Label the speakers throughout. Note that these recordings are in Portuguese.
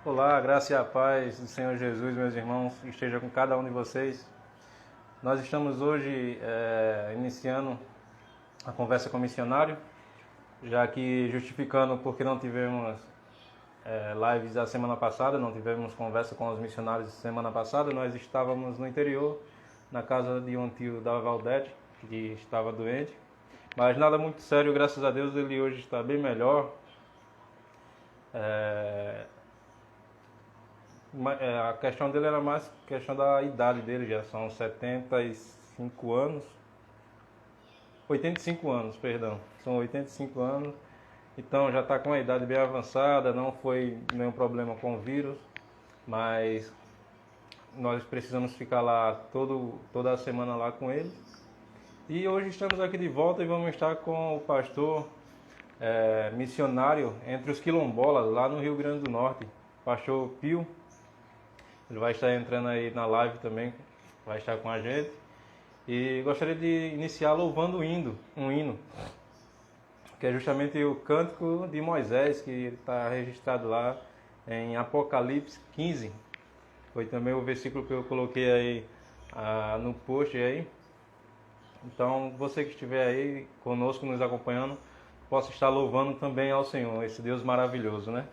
Speaker 1: Olá, a graça e a paz do Senhor Jesus, meus irmãos, esteja com cada um de vocês. Nós estamos hoje iniciando a conversa com o missionário, já que justificando porque não tivemos lives a semana passada, não tivemos conversa com os missionários semana passada. Nós estávamos no interior, na casa de um tio da Valdete, que estava doente, mas nada muito sério, graças a Deus. Ele hoje está bem melhor. A questão dele era mais questão da idade dele, já são 75 anos. 85 anos, perdão. São 85 anos. Então já está com a idade bem avançada, não foi nenhum problema com o vírus, mas nós precisamos ficar lá toda a semana lá com ele. E hoje estamos aqui de volta e vamos estar com o pastor missionário entre os quilombolas, lá no Rio Grande do Norte, pastor Pio. Ele vai estar entrando aí na live também, vai estar com a gente. E gostaria de iniciar louvando um hino, que é justamente o Cântico de Moisés, que está registrado lá em Apocalipse 15. Foi também o versículo que eu coloquei aí no post aí. Então, você que estiver aí conosco, nos acompanhando, possa estar louvando também ao Senhor, esse Deus maravilhoso, né?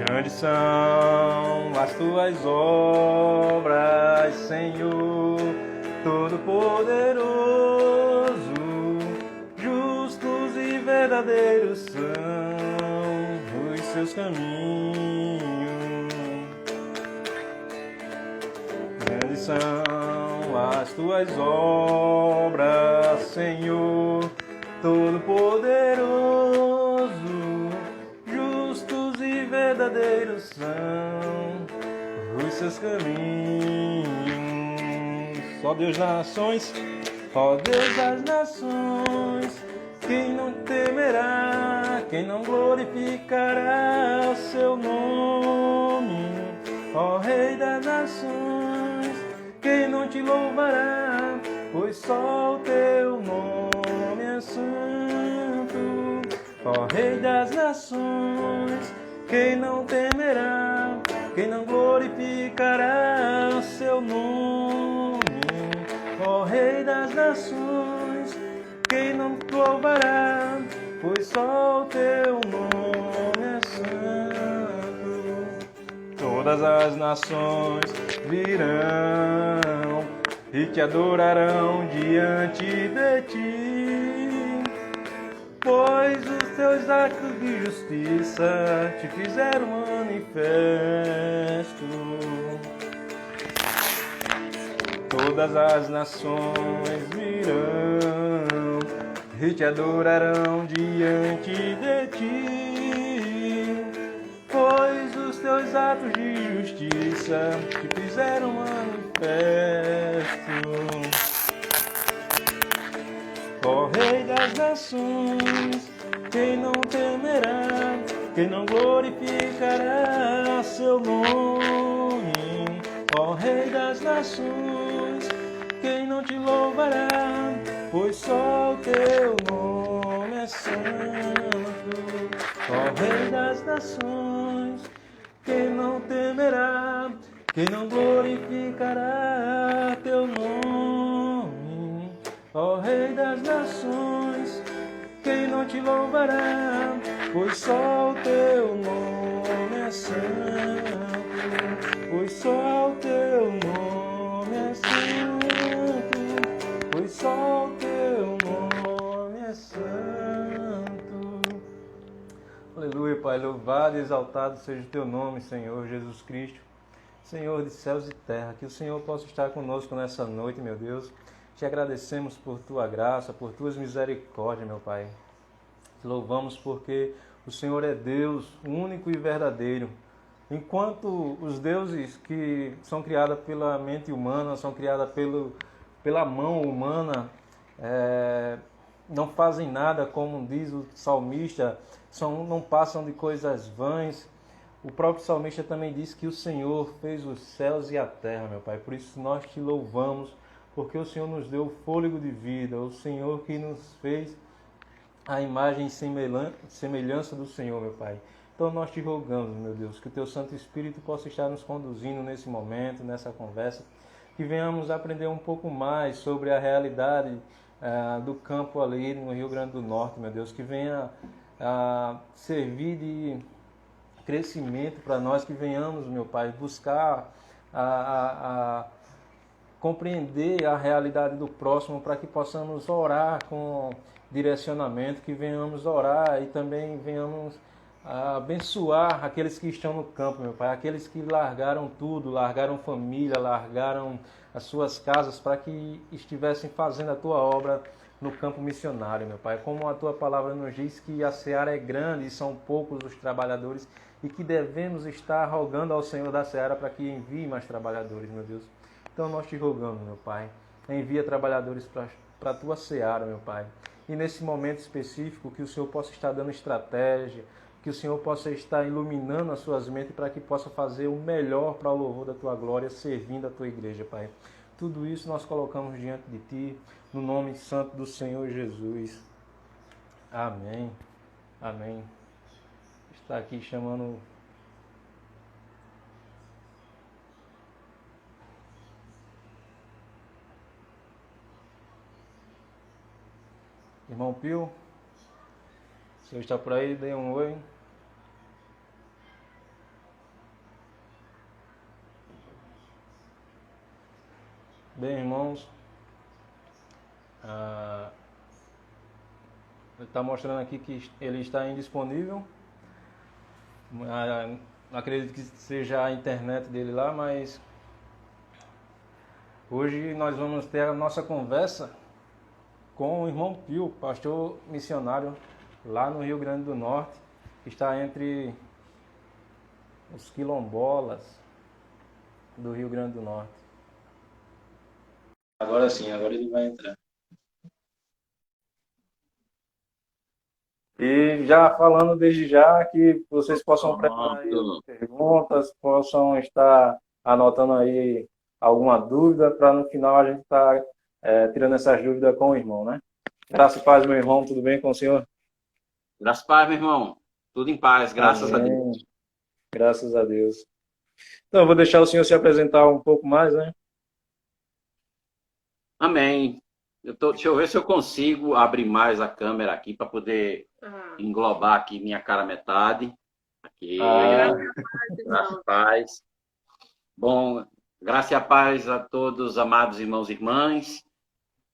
Speaker 1: Grandes são as tuas obras, Senhor, Todo-Poderoso. Justos e verdadeiros são os seus caminhos. Grandes são as tuas obras, Senhor, Todo-Poderoso. Verdadeiros são os seus caminhos. Ó Deus das nações, quem não temerá, quem não glorificará o seu nome? Ó Rei das nações, quem não te louvará, pois só o teu nome é santo. Ó Rei das nações, quem não temerá, quem não glorificará o seu nome? Ó Rei das nações, quem não te louvará, pois só o teu nome é santo. Todas as nações virão e te adorarão diante de ti, pois os teus atos de justiça te fizeram manifesto. Todas as nações virão e te adorarão diante de ti, pois os teus atos de justiça te fizeram manifesto. Ó Rei das nações, quem não temerá, quem não glorificará seu nome? Ó Rei das nações, quem não te louvará, pois só o teu nome é santo. Ó Rei das nações, quem não temerá, quem não glorificará teu nome? Ó Rei das nações, quem não te louvará, pois só o teu nome é santo, pois só o teu nome é santo, pois só o teu nome é santo. Aleluia, Pai, louvado e exaltado seja o teu nome, Senhor Jesus Cristo, Senhor de céus e terra, que o Senhor possa estar conosco nessa noite, meu Deus. Te agradecemos por tua graça, por tuas misericórdias, meu Pai. Te louvamos porque O Senhor é Deus, único e verdadeiro. Enquanto os deuses que são criados pela mente humana, são criados pela mão humana, não fazem nada, como diz o salmista, não passam de coisas vãs. O próprio salmista também diz que o Senhor fez os céus e a terra, meu Pai. Por isso nós te louvamos, porque o Senhor nos deu o fôlego de vida, o Senhor que nos fez a imagem e semelhança do Senhor, meu Pai. Então nós te rogamos, meu Deus, que o Teu Santo Espírito possa estar nos conduzindo nesse momento, nessa conversa, que venhamos aprender um pouco mais sobre a realidade do campo ali no Rio Grande do Norte, meu Deus, que venha servir de crescimento para nós, que venhamos, meu Pai, buscar compreender a realidade do próximo, para que possamos orar com direcionamento, que venhamos orar e também venhamos abençoar aqueles que estão no campo, meu Pai, aqueles que largaram tudo, largaram família, largaram as suas casas para que estivessem fazendo a Tua obra no campo missionário, meu Pai. Como a Tua palavra nos diz que a seara é grande e são poucos os trabalhadores, e que devemos estar rogando ao Senhor da seara para que envie mais trabalhadores, meu Deus. Então nós te rogamos, meu Pai, envia trabalhadores para a Tua seara, meu Pai. E nesse momento específico, que o Senhor possa estar dando estratégia, que o Senhor possa estar iluminando as suas mentes para que possa fazer o melhor para o louvor da Tua glória, servindo a Tua igreja, Pai. Tudo isso nós colocamos diante de Ti, no nome santo do Senhor Jesus. Amém. Amém. Está aqui chamando... Irmão Pio, o senhor está por aí? Dê um oi. Bem, irmãos, ele está mostrando aqui que ele está indisponível. Acredito que seja a internet dele lá, mas hoje nós vamos ter a nossa conversa com o irmão Pio, pastor missionário lá no Rio Grande do Norte, que está entre os quilombolas do Rio Grande do Norte. Agora sim, agora ele vai entrar. E já falando desde já que vocês possam preparar aí as perguntas, possam estar anotando aí alguma dúvida, para no final a gente estar tirando essas dúvidas com o irmão, né? Graças e paz, meu irmão, tudo bem com o senhor?
Speaker 2: Graças e paz, meu irmão. Tudo em paz, graças
Speaker 1: Amém.
Speaker 2: a Deus.
Speaker 1: Graças a Deus. Então, eu vou deixar o senhor se apresentar um pouco mais, né?
Speaker 2: Amém. Deixa eu ver se eu consigo abrir mais a câmera aqui para poder englobar aqui minha cara metade. Aqui. Graças e paz. Bom, graça e a paz a todos, amados irmãos e irmãs.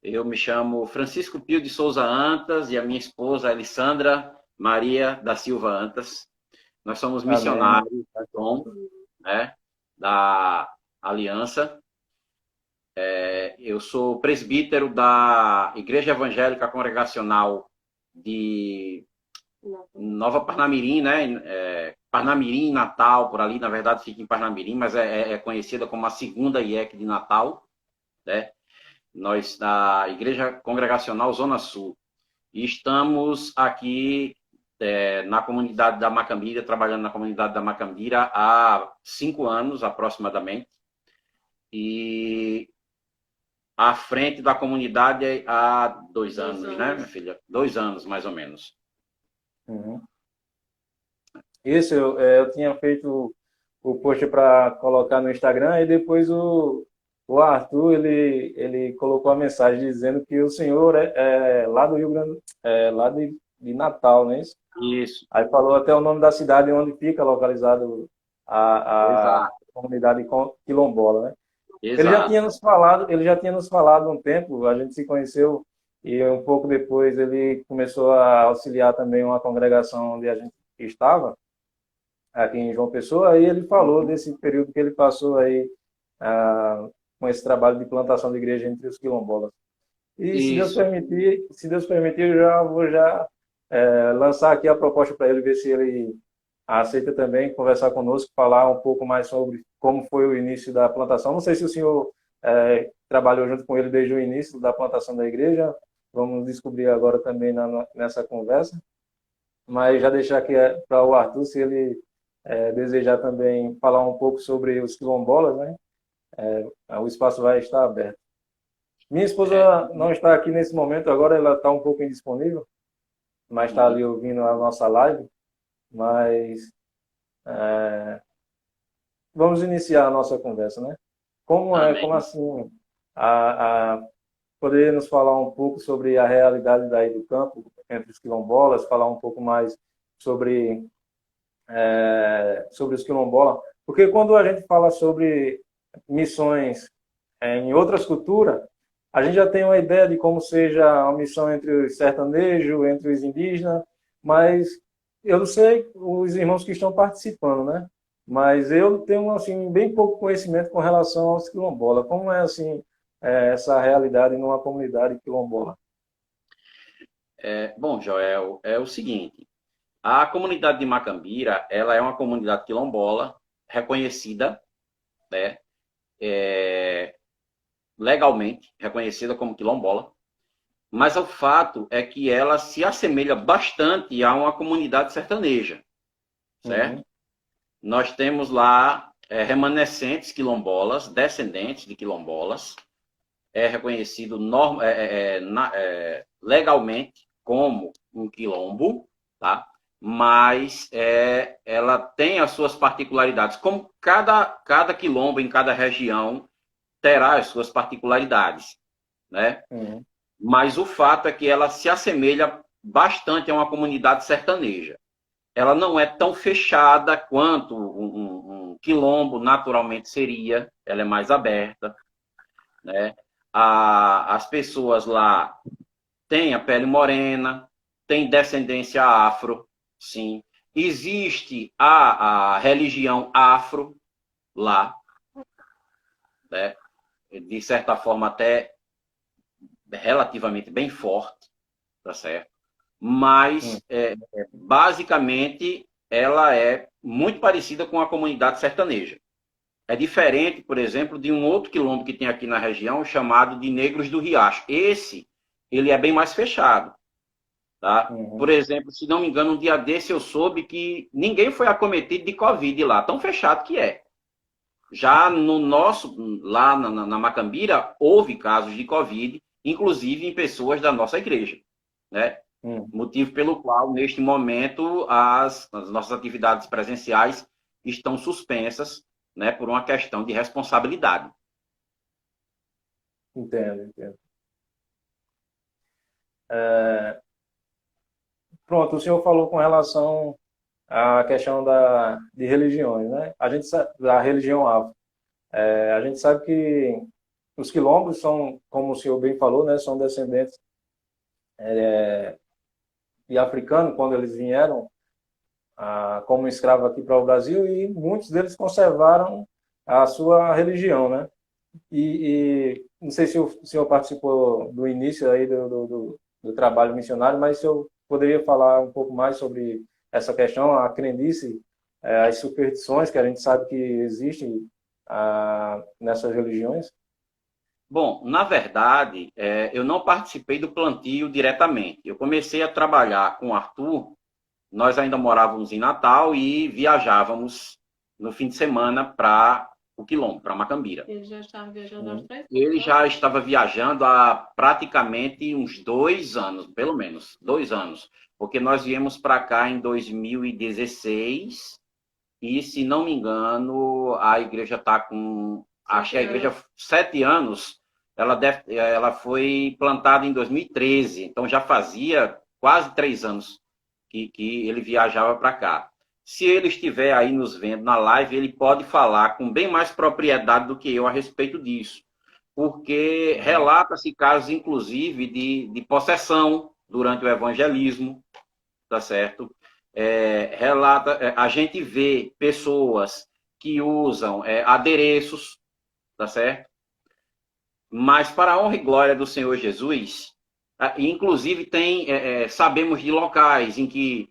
Speaker 2: Eu me chamo Francisco Pio de Souza Antas e a minha esposa, Alessandra Maria da Silva Antas. Nós somos missionários da Aliança. Eu sou presbítero da Igreja Evangélica Congregacional de Nova Parnamirim, né? Parnamirim, Natal, por ali, na verdade fica em Parnamirim, mas é conhecida como a segunda IEC de Natal, né? Nós, da Igreja Congregacional Zona Sul. E estamos aqui na comunidade da Macambira, trabalhando na comunidade da Macambira há 5 anos, aproximadamente. E à frente da comunidade há 2 anos, né, minha filha? 2 anos, mais ou menos.
Speaker 1: Uhum. Isso, eu tinha feito o post para colocar no Instagram, e depois o Arthur, ele colocou a mensagem dizendo que o senhor é lá do Rio Grande, lá de Natal, não é isso?
Speaker 2: Isso.
Speaker 1: Aí falou até o nome da cidade onde fica localizado a comunidade quilombola, né?
Speaker 2: Exato.
Speaker 1: Ele já tinha nos falado um tempo, a gente se conheceu, e um pouco depois ele começou a auxiliar também uma congregação onde a gente estava, aqui em João Pessoa. Aí ele falou desse período que ele passou aí com esse trabalho de plantação de igreja entre os quilombolas. E se Deus permitir, eu já vou lançar aqui a proposta para ele, ver se ele aceita também conversar conosco, falar um pouco mais sobre como foi o início da plantação. Não sei se o senhor trabalhou junto com ele desde o início da plantação da igreja, vamos descobrir agora também nessa conversa, mas já deixar aqui para o Arthur, se ele desejar também falar um pouco sobre os quilombolas, né? O espaço vai estar aberto. Minha esposa não está aqui nesse momento, agora ela está um pouco indisponível, mas está ali ouvindo a nossa live. Mas vamos iniciar a nossa conversa, né? Como assim, poderia nos falar um pouco sobre a realidade daí do campo, entre os quilombolas, falar um pouco mais sobre, sobre os quilombolas? Porque quando a gente fala sobre missões em outras culturas, a gente já tem uma ideia de como seja a missão entre os sertanejos, entre os indígenas, mas eu não sei os irmãos que estão participando, né? Mas eu tenho assim bem pouco conhecimento com relação aos quilombolas. Como é assim essa realidade numa comunidade quilombola?
Speaker 2: Bom, Joel, é o seguinte: a comunidade de Macambira, ela é uma comunidade quilombola reconhecida, né? Legalmente reconhecida como quilombola, mas o fato é que ela se assemelha bastante a uma comunidade sertaneja, certo? Nós temos lá remanescentes quilombolas, descendentes de quilombolas, reconhecido legalmente como um quilombo, tá? Mas ela tem as suas particularidades, como cada quilombo em cada região terá as suas particularidades, né? Mas o fato é que ela se assemelha bastante a uma comunidade sertaneja. Ela não é tão fechada quanto um quilombo naturalmente seria, ela é mais aberta, né? As pessoas lá têm a pele morena, têm descendência afro, sim. Existe a religião afro lá, né? De certa forma até relativamente bem forte, tá certo? Mas, basicamente, ela é muito parecida com a comunidade sertaneja. É diferente, por exemplo, de um outro quilombo que tem aqui na região, chamado de Negros do Riacho. Ele é bem mais fechado, tá? Por exemplo, se não me engano, um dia desse eu soube que ninguém foi acometido de Covid lá, tão fechado que é. Já no nosso, lá na Macambira, houve casos de Covid, inclusive em pessoas da nossa igreja, né? Motivo pelo qual, neste momento, as nossas atividades presenciais estão suspensas, né, por uma questão de responsabilidade.
Speaker 1: Entendo. Pronto, o senhor falou com relação à questão de religiões, né? A gente sabe, da religião afro. A gente sabe que os quilombos são, como o senhor bem falou, né, são descendentes de africanos quando eles vieram como escravo aqui para o Brasil, e muitos deles conservaram a sua religião, né? E não sei se o senhor participou do início aí do trabalho missionário, mas se eu poderia falar um pouco mais sobre essa questão, a crendice, as superstições que a gente sabe que existem nessas religiões.
Speaker 2: Bom, na verdade, eu não participei do plantio diretamente. Eu comecei a trabalhar com o Arthur, nós ainda morávamos em Natal e viajávamos no fim de semana para o Quilombo, para Macambira.
Speaker 3: Ele já estava viajando há 3 anos.
Speaker 2: Ele já estava viajando há praticamente uns 2 anos, pelo menos, 2 anos. Porque nós viemos para cá em 2016 e, se não me engano, a igreja está com... Acho que a igreja, 7 anos, ela foi plantada em 2013, então já fazia quase 3 anos que ele viajava para cá. Se ele estiver aí nos vendo na live, ele pode falar com bem mais propriedade do que eu a respeito disso, porque relata-se casos, inclusive, de possessão durante o evangelismo, tá certo? A gente vê pessoas que usam adereços, tá certo? Mas, para a honra e glória do Senhor Jesus, Inclusive, sabemos de locais em que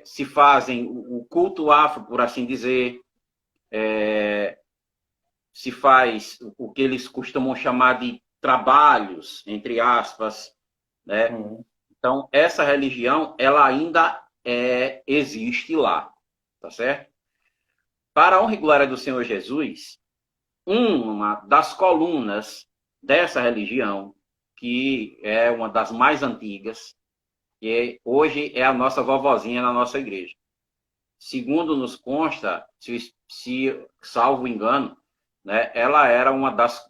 Speaker 2: se fazem o culto afro, por assim dizer, se faz o que eles costumam chamar de trabalhos, entre aspas, né? Então, essa religião, ela ainda existe lá, tá certo? Para a honra e glória do Senhor Jesus, uma das colunas dessa religião, que é uma das mais antigas, que hoje é a nossa vovozinha na nossa igreja. Segundo nos consta, se salvo engano, né, ela era uma das,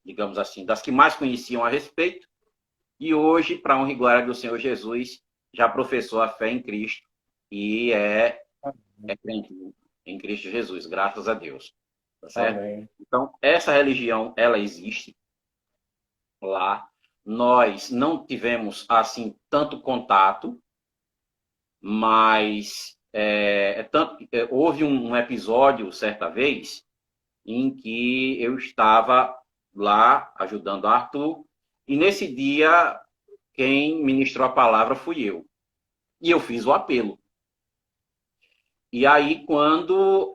Speaker 2: digamos assim, das que mais conheciam a respeito, e hoje, para a honra e glória do Senhor Jesus, já professou a fé em Cristo e é crente em Cristo Jesus, graças a Deus. Tá certo?
Speaker 1: Amém.
Speaker 2: Então, essa religião, ela existe lá. Nós não tivemos, assim, tanto contato, mas houve um episódio, certa vez, em que eu estava lá ajudando Arthur, e nesse dia, quem ministrou a palavra fui eu. E eu fiz o apelo. E aí, quando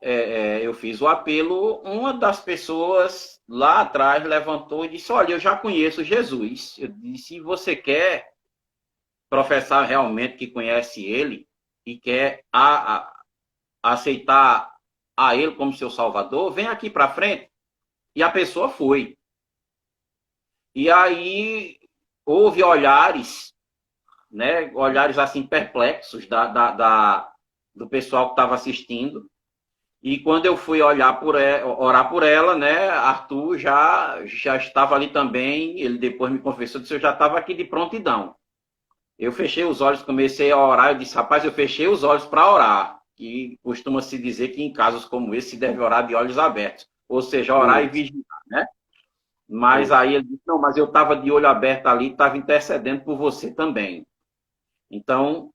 Speaker 2: eu fiz o apelo, uma das pessoas lá atrás levantou e disse, olha, eu já conheço Jesus. Eu disse, se você quer professar realmente que conhece ele e quer aceitar a ele como seu salvador, vem aqui para frente. E a pessoa foi. E aí houve olhares, né, olhares assim perplexos do pessoal que estava assistindo. E quando eu fui orar por ela, né, Arthur já estava ali também. Ele depois me confessou, disse, eu já estava aqui de prontidão. Eu fechei os olhos, comecei a orar. Eu disse, rapaz, eu fechei os olhos para orar. Que costuma-se dizer que em casos como esse se deve orar de olhos abertos. Ou seja, orar e vigiar, né? Mas aí ele disse, não, mas eu estava de olho aberto ali, estava intercedendo por você também. Então,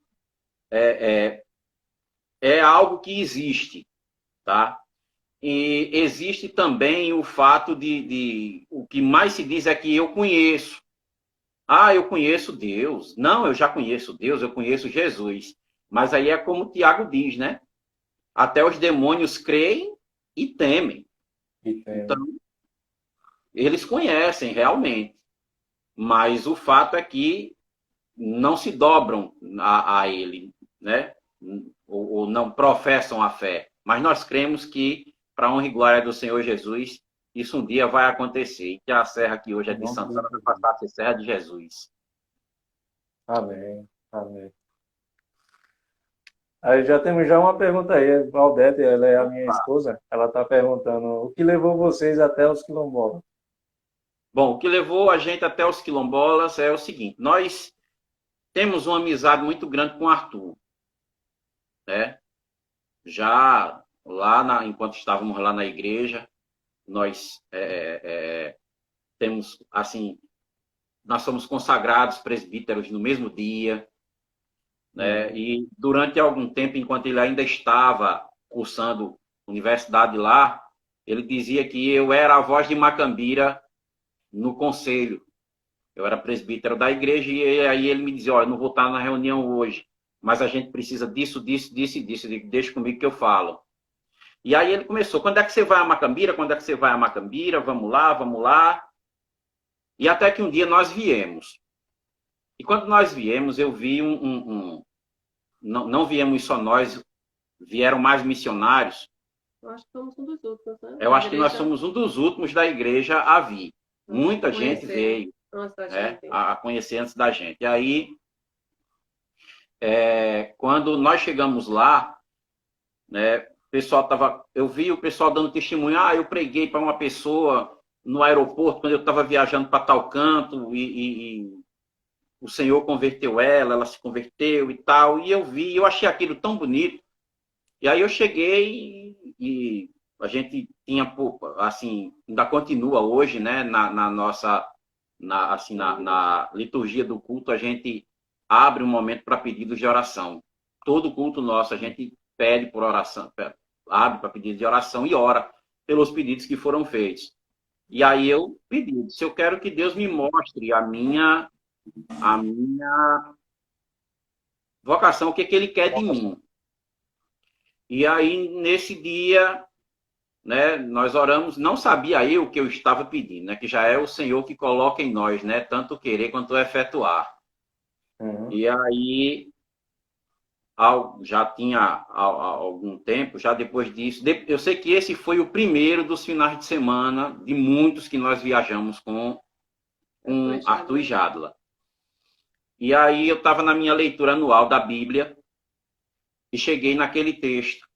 Speaker 2: é algo que existe, tá? E existe também o fato o que mais se diz é que eu conheço. Ah, eu conheço Deus. Não, eu já conheço Deus, eu conheço Jesus. Mas aí é como o Tiago diz, né? Até os demônios creem e temem. Então, eles conhecem realmente. Mas o fato é que não se dobram a ele, né? Ou não professam a fé. Mas nós cremos que, para a honra e glória do Senhor Jesus, isso um dia vai acontecer. E que a serra que hoje é de Santana vai passar a ser serra de Jesus.
Speaker 1: Amém. Amém. Aí já temos uma pergunta aí. A Valdete, ela é a minha esposa. Ela está perguntando, o que levou vocês até os quilombolas?
Speaker 2: Bom, o que levou a gente até os quilombolas é o seguinte. Nós temos uma amizade muito grande com o Arthur. Né? Já lá, enquanto estávamos lá na igreja, nós temos, assim, nós somos consagrados presbíteros no mesmo dia, né? E durante algum tempo, enquanto ele ainda estava cursando universidade lá, ele dizia que eu era a voz de Macambira no conselho. Eu era presbítero da igreja e aí ele me dizia, olha, não vou estar na reunião hoje, mas a gente precisa disso, disso, disso e disso. Eu digo, deixa comigo que eu falo. E aí ele começou, quando é que você vai a Macambira? Quando é que você vai a Macambira? Vamos lá, vamos lá. E até que um dia nós viemos. E quando nós viemos, eu vi não viemos só nós, vieram mais missionários.
Speaker 3: Eu acho que somos um dos últimos, né?
Speaker 2: Eu acho que nós somos um dos últimos da igreja a vir. Muita gente veio a conhecer antes da gente. E aí, quando nós chegamos lá, né, eu vi o pessoal dando testemunho. Ah, eu preguei para uma pessoa no aeroporto quando eu estava viajando para tal canto e o Senhor converteu ela se converteu e tal. E eu achei aquilo tão bonito. E aí eu cheguei e a gente tinha, assim, ainda continua hoje, né, na nossa, na liturgia do culto, a gente abre um momento para pedidos de oração. Todo culto nosso, a gente pede por oração, abre para pedidos de oração e ora pelos pedidos que foram feitos. E aí eu pedi, se eu quero que Deus me mostre a minha vocação, o que que ele quer de mim. E aí, nesse dia, né, nós oramos, não sabia eu o que eu estava pedindo, né, que já é o Senhor que coloca em nós, né, tanto querer quanto efetuar.
Speaker 1: Uhum.
Speaker 2: E aí, já tinha há algum tempo, já depois disso, eu sei que esse foi o primeiro dos finais de semana de muitos que nós viajamos com Arthur e Jadla. E aí eu estava na minha leitura anual da Bíblia e cheguei naquele texto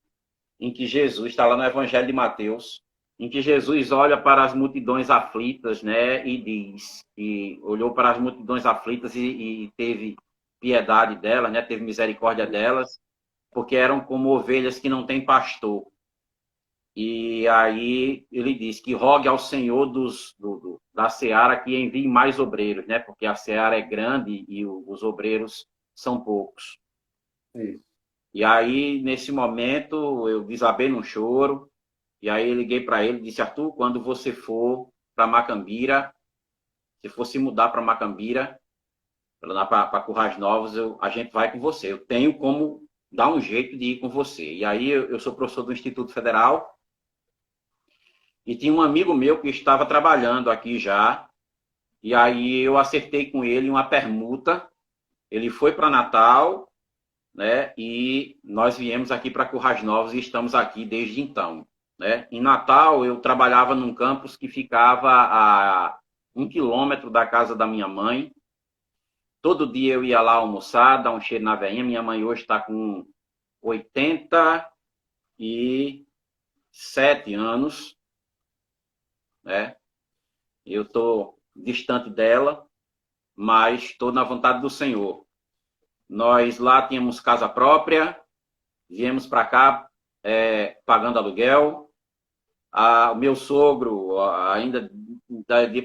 Speaker 2: em que Jesus, está lá no Evangelho de Mateus, em que Jesus olha para as multidões aflitas, né, e diz, e olhou para as multidões aflitas e teve piedade delas, né, teve misericórdia delas, porque eram como ovelhas que não têm pastor. E aí ele diz que rogue ao Senhor da seara que envie mais obreiros, né, porque a seara é grande e os obreiros são poucos.
Speaker 1: Isso.
Speaker 2: E aí, nesse momento, eu desabei num choro. E aí, eu liguei para ele e disse: Arthur, quando você for para Macambira, se for se mudar para Macambira, para Currais Novos, a gente vai com você. Eu tenho como dar um jeito de ir com você. E aí, eu sou professor do Instituto Federal. E tinha um amigo meu que estava trabalhando aqui já. E aí, eu acertei com ele uma permuta. Ele foi para Natal, né? E nós viemos aqui para Currais Novos e estamos aqui desde então, né? Em Natal eu trabalhava num campus que ficava a 1 quilômetro da casa da minha mãe. Todo dia eu ia lá almoçar, dar um cheiro na veinha. Minha mãe hoje está com 87 anos, né? Eu estou distante dela, mas estou na vontade do Senhor. Nós lá tínhamos casa própria, viemos para cá pagando aluguel. O meu sogro ainda,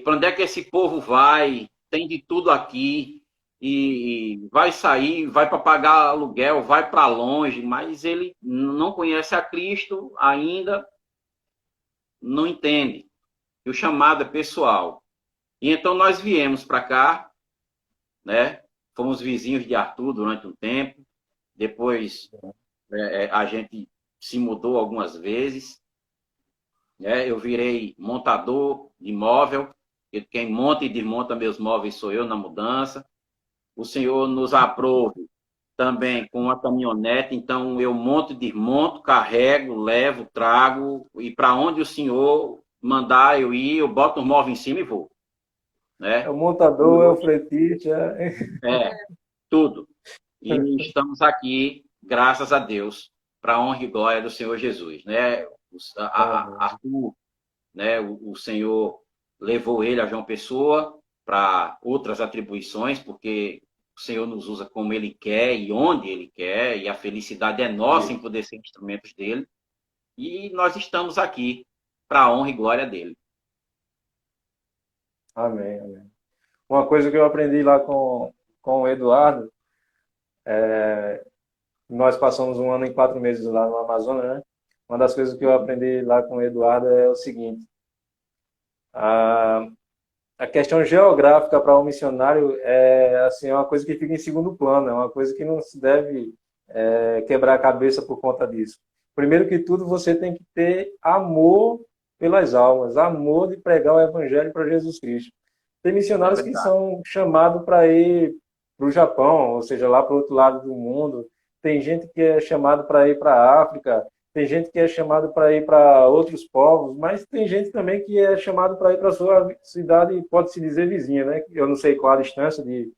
Speaker 2: para onde é que esse povo vai? Tem de tudo aqui e vai sair, vai para pagar aluguel, vai para longe, mas ele não conhece a Cristo ainda, não entende. E o chamado é pessoal. E então nós viemos para cá, né? Fomos vizinhos de Arthur durante um tempo. Depois a gente se mudou algumas vezes, né? Eu virei montador de móvel, quem monta e desmonta meus móveis sou eu na mudança. O Senhor nos aprove também com uma caminhonete, então eu monto e desmonto, carrego, levo, trago, e para onde o Senhor mandar eu ir, eu boto o móvel em cima e vou. Né?
Speaker 1: É o montador, é o fretista.
Speaker 2: Tudo. E estamos aqui, graças a Deus, para a honra e glória do Senhor Jesus. Né? Arthur, né? O Senhor levou ele a João Pessoa para outras atribuições, porque o Senhor nos usa como Ele quer e onde Ele quer, e a felicidade é nossa em poder ser instrumentos dele. E nós estamos aqui para a honra e glória dele.
Speaker 1: Amém, amém. Uma coisa que eu aprendi lá com o Eduardo, nós passamos 1 ano e 4 meses lá no Amazonas, né? Uma das coisas que eu aprendi lá com o Eduardo é o seguinte: a questão geográfica para um missionário é assim, é uma coisa que fica em segundo plano, é uma coisa que não se deve quebrar a cabeça por conta disso. Primeiro que tudo, você tem que ter amor pelas almas, amor de pregar o evangelho para Jesus Cristo. Tem missionários que são chamados para ir para o Japão, ou seja, lá para o outro lado do mundo. Tem gente que é chamado para ir para a África, tem gente que é chamado para ir para outros povos, mas tem gente também que é chamado para ir para a sua cidade, pode-se dizer vizinha, né? Eu não sei qual a distância de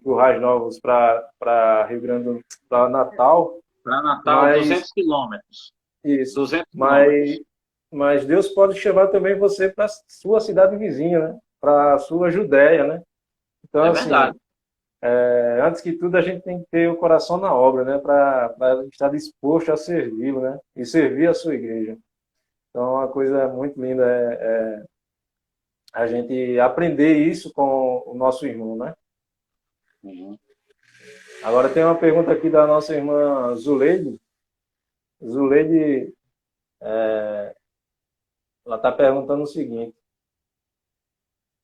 Speaker 1: Currais Novos para Rio Grande, para Natal.
Speaker 2: Para Natal, 200 quilômetros.
Speaker 1: Isso.
Speaker 2: 200 quilômetros.
Speaker 1: Mas Deus pode chamar também você para a sua cidade vizinha, né? Para a sua Judéia, né? Então, assim,
Speaker 2: verdade.
Speaker 1: Antes que tudo, a gente tem que ter o coração na obra, né? Para estar disposto a servi-lo, né? E servir a sua igreja. Então, uma coisa muito linda é a gente aprender isso com o nosso irmão, né?
Speaker 2: Uhum.
Speaker 1: Agora tem uma pergunta aqui da nossa irmã Zuleide. Zuleide, Ela está perguntando o seguinte: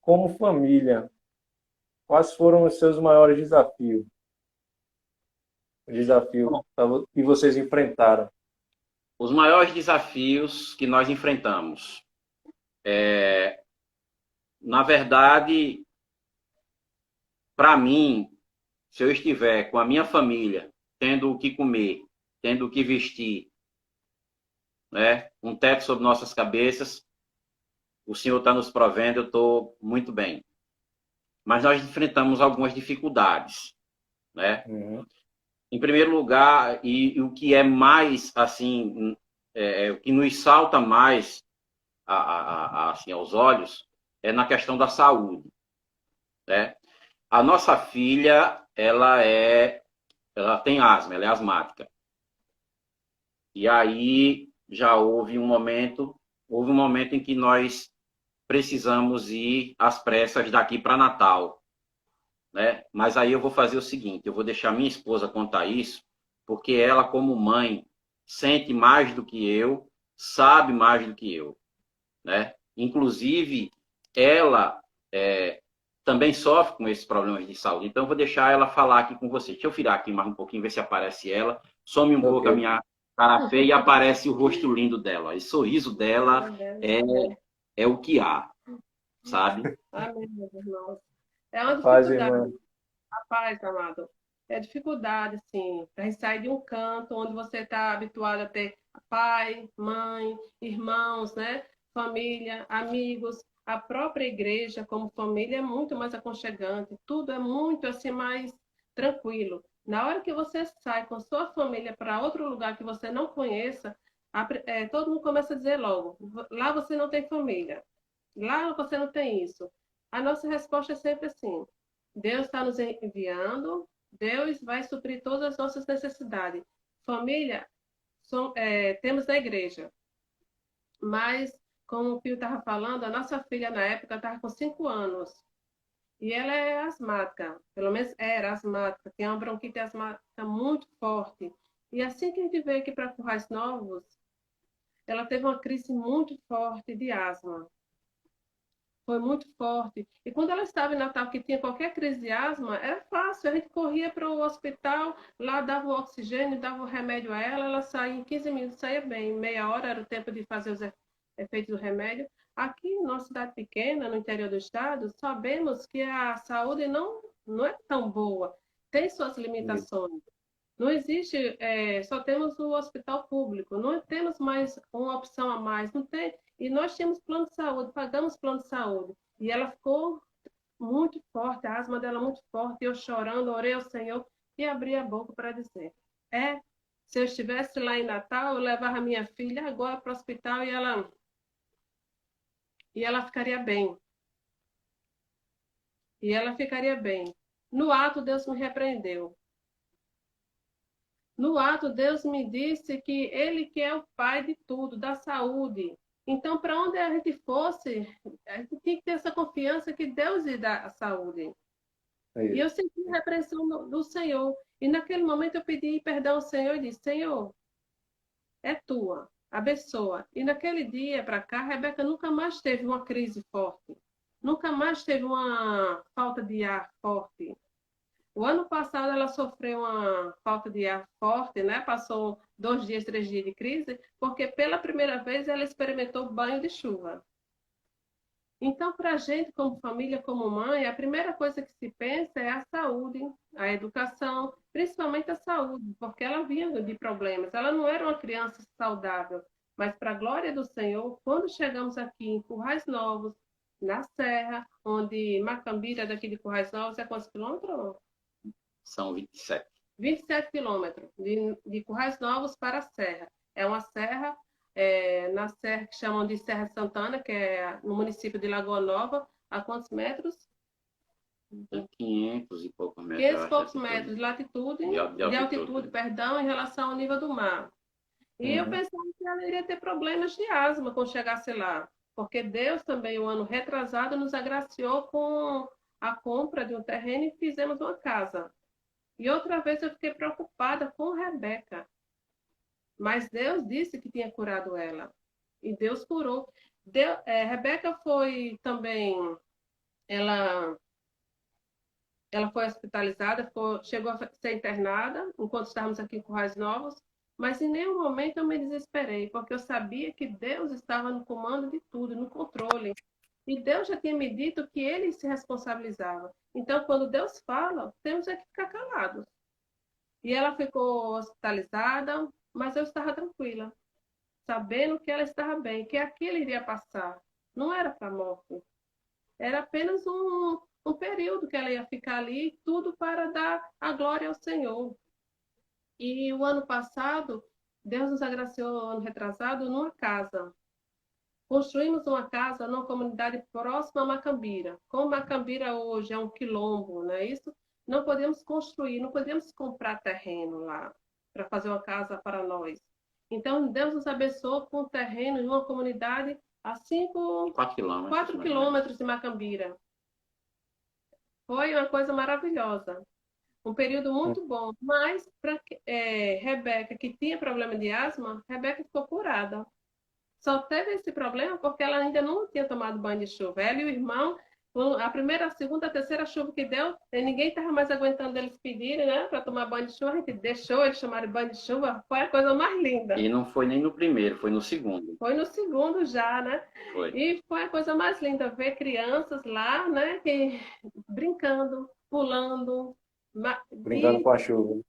Speaker 1: como família, quais foram os seus maiores desafios? O desafio que vocês enfrentaram?
Speaker 2: Os maiores desafios que nós enfrentamos. Na verdade, para mim, se eu estiver com a minha família, tendo o que comer, tendo o que vestir, né, um teto sobre nossas cabeças, o Senhor está nos provendo, eu estou muito bem. Mas nós enfrentamos algumas dificuldades, né?
Speaker 1: Uhum.
Speaker 2: Em primeiro lugar, e o que é mais, assim, o que nos salta mais assim, aos olhos, é na questão da saúde, né? A nossa filha, ela tem asma, ela é asmática. E aí já houve um momento em que nós precisamos ir às pressas daqui para Natal, né? Mas aí eu vou fazer o seguinte, eu vou deixar minha esposa contar isso, porque ela, como mãe, sente mais do que eu, sabe mais do que eu, né? Inclusive, ela também sofre com esses problemas de saúde. Então, eu vou deixar ela falar aqui com você. Deixa eu virar aqui mais um pouquinho, ver se aparece ela. Some um pouco a
Speaker 1: Ok.
Speaker 2: minha cara feia e aparece o rosto lindo dela. O sorriso dela é, é o que há, sabe?
Speaker 3: Amém, meus irmãos. É uma
Speaker 1: Paz,
Speaker 3: dificuldade,
Speaker 1: irmã.
Speaker 3: rapaz, amado. É dificuldade, sim, para gente sair de um canto onde você está habituado a ter pai, mãe, irmãos, né? Família, amigos. A própria igreja, como família, é muito mais aconchegante. Tudo é muito assim mais tranquilo. Na hora que você sai com sua família para outro lugar que você não conheça, todo mundo começa a dizer logo: lá você não tem família. Lá você não tem isso. A nossa resposta é sempre assim: Deus está nos enviando, Deus vai suprir todas as nossas necessidades. Família, temos na igreja, mas, como o Pio estava falando, a nossa filha na época estava com 5 anos e ela é asmática, pelo menos era asmática, tinha uma bronquite asmática muito forte. E assim que a gente veio aqui para Currais Novos, ela teve uma crise muito forte de asma. Foi muito forte. E quando ela estava em Natal, que tinha qualquer crise de asma, era fácil. A gente corria para o hospital, lá dava o oxigênio, dava o remédio a ela, ela saía em 15 minutos, saía bem. Meia hora era o tempo de fazer os efeitos do remédio. Aqui, numa cidade pequena, no interior do estado, sabemos que a saúde não é tão boa. Tem suas limitações. Não existe, só temos o hospital público, não temos mais uma opção a mais, não tem. E nós tínhamos plano de saúde, pagamos plano de saúde. E ela ficou muito forte, a asma dela muito forte, eu chorando, orei ao Senhor e abri a boca para dizer: se eu estivesse lá em Natal, eu levava minha filha agora para o hospital e ela ficaria bem. E ela ficaria bem. No ato, Deus me repreendeu. No ato, Deus me disse que Ele que é o Pai de tudo, da saúde. Então, para onde a gente fosse, a gente tinha que ter essa confiança que Deus lhe dá a saúde.
Speaker 1: É
Speaker 3: E eu
Speaker 1: isso.
Speaker 3: senti a repreensão do Senhor. E naquele momento eu pedi perdão ao Senhor e disse: Senhor, é tua, abençoa. E naquele dia para cá, a Rebeca nunca mais teve uma crise forte. Nunca mais teve uma falta de ar forte. O ano passado ela sofreu uma falta de ar forte, né? Passou 2 dias, 3 dias de crise, porque pela primeira vez ela experimentou banho de chuva. Então, para a gente, como família, como mãe, a primeira coisa que se pensa é a saúde, a educação, principalmente a saúde, porque ela vinha de problemas. Ela não era uma criança saudável, mas para a glória do Senhor, quando chegamos aqui em Currais Novos, na Serra, onde Macambira, daqui de Currais Novos, é quantos quilômetros?
Speaker 2: São 27.
Speaker 3: 27 quilômetros de Currais Novos para a Serra. É uma serra, na serra que chamam de Serra Santana, que é no município de Lagoa Nova. A quantos metros?
Speaker 2: Tem 500 e poucos metros.
Speaker 3: 500 e poucos metros de latitude, de altitude, perdão, em relação ao nível do mar. E eu pensava que ela iria ter problemas de asma quando chegasse lá, porque Deus também, o ano retrasado, nos agraciou com a compra de um terreno e fizemos uma casa. E outra vez eu fiquei preocupada com Rebeca. Mas Deus disse que tinha curado ela. E Deus curou. Rebeca foi também, ela, ela foi hospitalizada, chegou a ser internada enquanto estávamos aqui em Currais Novos, mas em nenhum momento eu me desesperei, porque eu sabia que Deus estava no comando de tudo, no controle. E Deus já tinha me dito que ele se responsabilizava. Então, quando Deus fala, temos é que ficar calados. E ela ficou hospitalizada, mas eu estava tranquila, sabendo que ela estava bem, que aquilo iria passar. Não era para morte. Era apenas um período que ela ia ficar ali, tudo para dar a glória ao Senhor. E o ano passado, Deus nos agraciou, ano retrasado, numa casa. Construímos uma casa numa comunidade próxima a Macambira. Como Macambira hoje é um quilombo, não é isso? Não podemos construir, não podemos comprar terreno lá para fazer uma casa para nós. Então, Deus nos abençoou com um terreno em uma comunidade a 4 quilômetros de Macambira. Foi uma coisa maravilhosa. Um período muito bom. Mas, para Rebeca, que tinha problema de asma, Rebeca ficou curada. Só teve esse problema porque ela ainda não tinha tomado banho de chuva. Ela e o irmão, a primeira, a segunda, a terceira chuva que deu, ninguém estava mais aguentando eles pedirem, né, para tomar banho de chuva. A gente deixou eles chamarem banho de chuva. Foi a coisa mais linda.
Speaker 2: E não foi nem no primeiro, foi no segundo.
Speaker 3: Foi no segundo já, né?
Speaker 2: Foi.
Speaker 3: E foi a coisa mais linda ver crianças lá, né, brincando, pulando.
Speaker 1: Brincando com a chuva.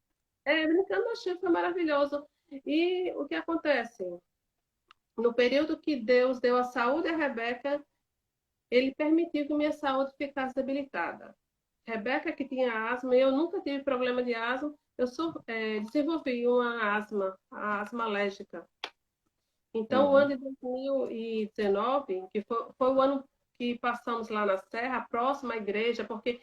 Speaker 3: Brincando na chuva, foi maravilhoso. E o que acontece? No período que Deus deu a saúde a Rebeca, ele permitiu que minha saúde ficasse debilitada. Rebeca, que tinha asma, eu nunca tive problema de asma, eu desenvolvi uma a asma alérgica. Então, o ano de 2019, que foi o ano que passamos lá na Serra, próximo à igreja, porque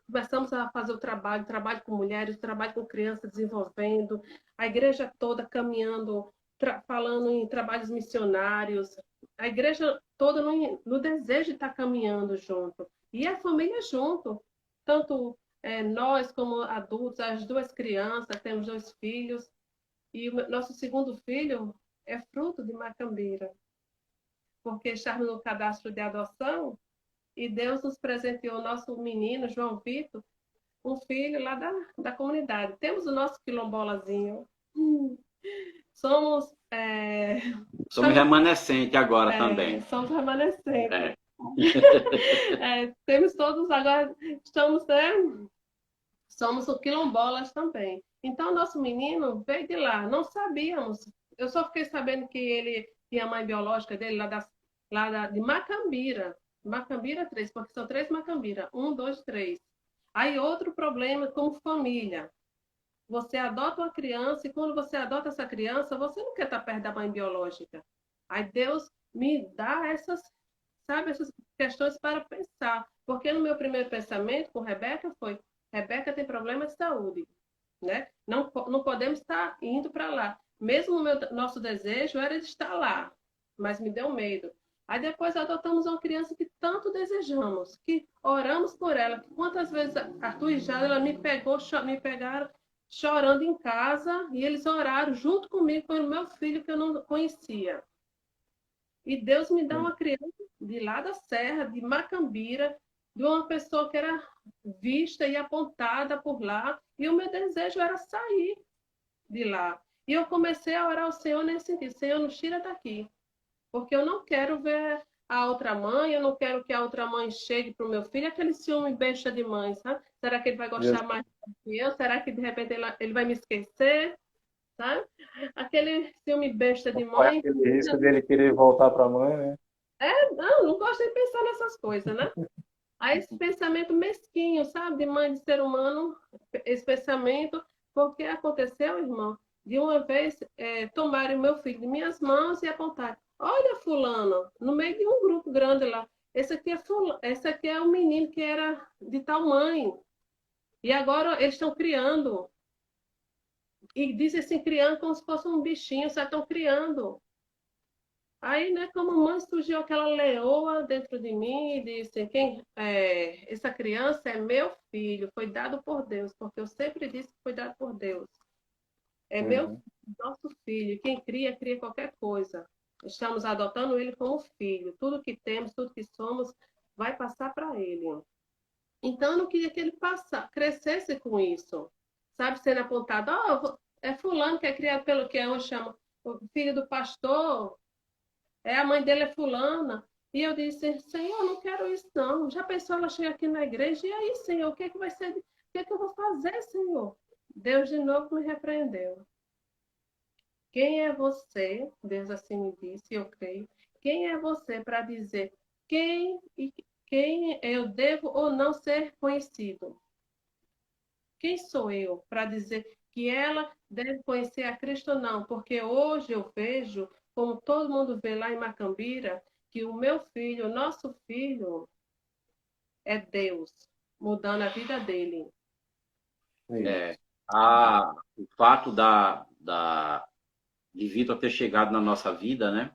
Speaker 3: começamos a fazer o trabalho com mulheres, trabalho com crianças, desenvolvendo, a igreja toda caminhando, falando em trabalhos missionários, a igreja toda no desejo de estar caminhando junto. E a família junto, tanto nós como adultos, as duas crianças, temos 2 filhos, e o nosso segundo filho é fruto de Macambira, porque estávamos no cadastro de adoção e Deus nos presenteou o nosso menino, João Vitor, um filho lá da comunidade. Temos o nosso quilombolazinho. Somos
Speaker 2: remanescente agora também.
Speaker 3: Somos remanescentes.
Speaker 2: É.
Speaker 3: Temos todos agora, somos o quilombolas também. Então, nosso menino veio de lá, não sabíamos. Eu só fiquei sabendo que ele tinha a mãe biológica dele de Macambira. Macambira 3, porque são 3 Macambira. 1, 2, 3. Aí outro problema como família. Você adota uma criança e quando você adota essa criança, você não quer estar perto da mãe biológica. Aí Deus me dá essas questões para pensar. Porque no meu primeiro pensamento com Rebeca foi, Rebeca tem problema de saúde, né? Não podemos estar indo para lá. Mesmo nosso desejo era de estar lá, mas me deu medo. Aí depois adotamos uma criança que tanto desejamos, que oramos por ela. Quantas vezes Arthur e Jada me pegaram chorando em casa e eles oraram junto comigo com o meu filho que eu não conhecia. E Deus me dá uma criança de lá da Serra, de Macambira, de uma pessoa que era vista e apontada por lá, e o meu desejo era sair de lá. E eu comecei a orar ao Senhor nesse sentido, Senhor, nos tira daqui, porque eu não quero ver a outra mãe, eu não quero que a outra mãe chegue para o meu filho, aquele ciúme besta de mãe, sabe? Será que ele vai gostar mais que eu? Será que de repente ele vai me esquecer? Sabe? Aquele ciúme besta de mãe.
Speaker 1: Aquele risco dele querer voltar para a mãe, né?
Speaker 3: Não gosto de pensar nessas coisas, né? Aí esse pensamento mesquinho, sabe? De mãe de ser humano, esse pensamento, porque aconteceu, irmão, de uma vez tomarem o meu filho de minhas mãos e apontar. Olha, fulano, no meio de um grupo grande lá, esse aqui é o menino que era de tal mãe. E agora eles estão criando. E dizem assim, criando como se fosse um bichinho, só estão criando. Aí, né, como mãe, surgiu aquela leoa dentro de mim e disse, essa criança é meu filho, foi dado por Deus, porque eu sempre disse que foi dado por Deus. É nosso filho, quem cria, cria qualquer coisa. estamos adotando ele como filho. Tudo que temos, tudo que somos, vai passar para ele. Então, eu não queria que ele crescesse com isso. Sabe, sendo apontado, é fulano que é criado pelo que eu chamo o filho do pastor, a mãe dele é fulana. E eu disse, Senhor, eu não quero isso não. Já pensou, ela chega aqui na igreja, e aí, Senhor, o que é que vai ser? O que é que eu vou fazer, Senhor? Deus de novo me repreendeu. Quem é você? Deus assim me disse, eu creio. Quem é você para dizer quem eu devo ou não ser conhecido? Quem sou eu para dizer que ela deve conhecer a Cristo ou não? Porque hoje eu vejo, como todo mundo vê lá em Macambira, que o meu filho, o nosso filho, é Deus, mudando a vida dele.
Speaker 2: O fato de Vitor ter chegado na nossa vida, né,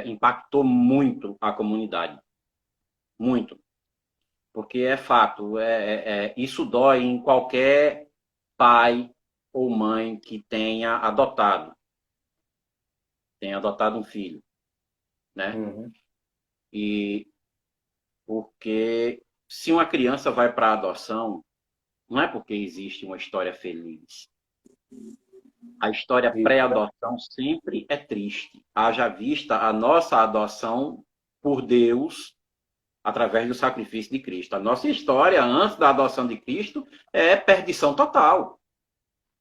Speaker 2: impactou muito a comunidade. Muito. Porque é fato, isso dói em qualquer pai ou mãe que tenha adotado um filho, né?
Speaker 1: Uhum.
Speaker 2: E porque se uma criança vai para a adoção, não é porque existe uma história feliz. A história pré-adoção sempre é triste. Haja vista a nossa adoção por Deus através do sacrifício de Cristo. A nossa história antes da adoção de Cristo é perdição total.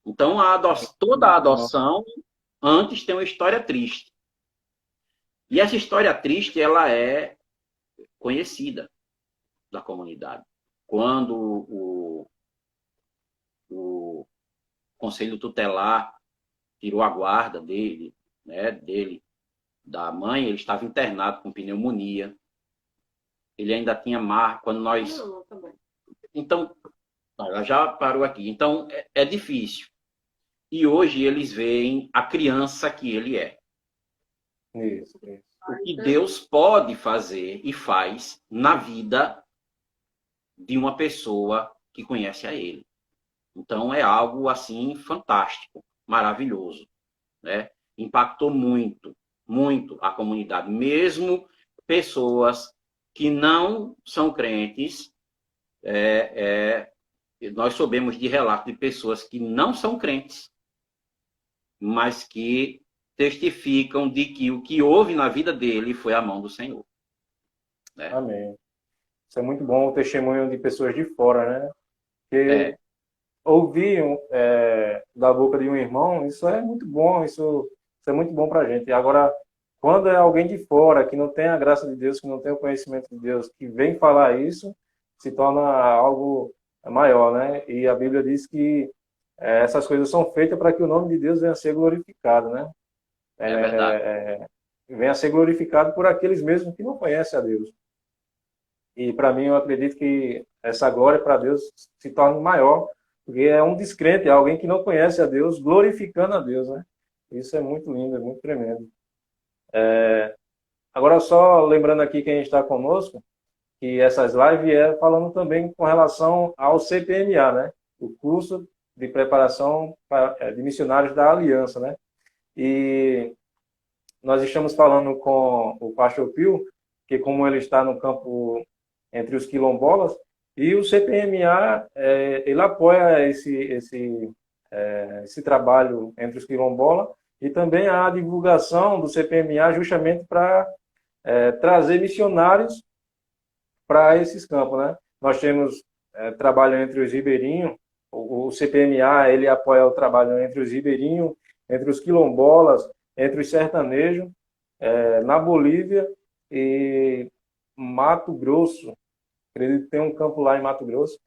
Speaker 2: Então, toda a adoção antes tem uma história triste. E essa história triste, ela é conhecida da comunidade. Quando o Conselho Tutelar tirou a guarda dele, da mãe, ele estava internado com pneumonia. Ele ainda tinha quando nós...
Speaker 3: Não, tá bom.
Speaker 2: Então, ela já parou aqui. Então, é difícil. E hoje eles veem a criança que ele é.
Speaker 1: Isso.
Speaker 2: O que Deus pode fazer e faz na vida de uma pessoa que conhece a ele. Então, é algo, assim, fantástico, maravilhoso, né? Impactou muito, muito a comunidade. Mesmo pessoas que não são crentes, nós soubemos de relatos de pessoas que não são crentes, mas que testificam de que o que houve na vida dele foi a mão do Senhor. Né?
Speaker 1: Amém. Isso é muito bom, o testemunho de pessoas de fora, né? Porque ouvir da boca de um irmão, isso é muito bom, isso é muito bom para a gente. Agora, quando é alguém de fora, que não tem a graça de Deus, que não tem o conhecimento de Deus, que vem falar isso, se torna algo maior, né? E a Bíblia diz que essas coisas são feitas para que o nome de Deus venha a ser glorificado, né?
Speaker 2: É verdade.
Speaker 1: Venha a ser glorificado por aqueles mesmos que não conhecem a Deus. E para mim, eu acredito que essa glória para Deus se torna maior, porque é um descrente, é alguém que não conhece a Deus, glorificando a Deus, né? Isso é muito lindo, é muito tremendo. Agora, só lembrando aqui quem está conosco, que essas lives falando também com relação ao CPMA, né? O curso de preparação de missionários da Aliança, né? E nós estamos falando com o pastor Pio, que como ele está no campo entre os quilombolas, e o CPMA, ele apoia esse trabalho entre os quilombolas e também a divulgação do CPMA justamente para trazer missionários para esses campos, né? Nós temos trabalho entre os ribeirinhos, o CPMA ele apoia o trabalho entre os ribeirinhos, entre os quilombolas, entre os sertanejos, na Bolívia e Mato Grosso. Acredito que tem um campo lá em Mato Grosso.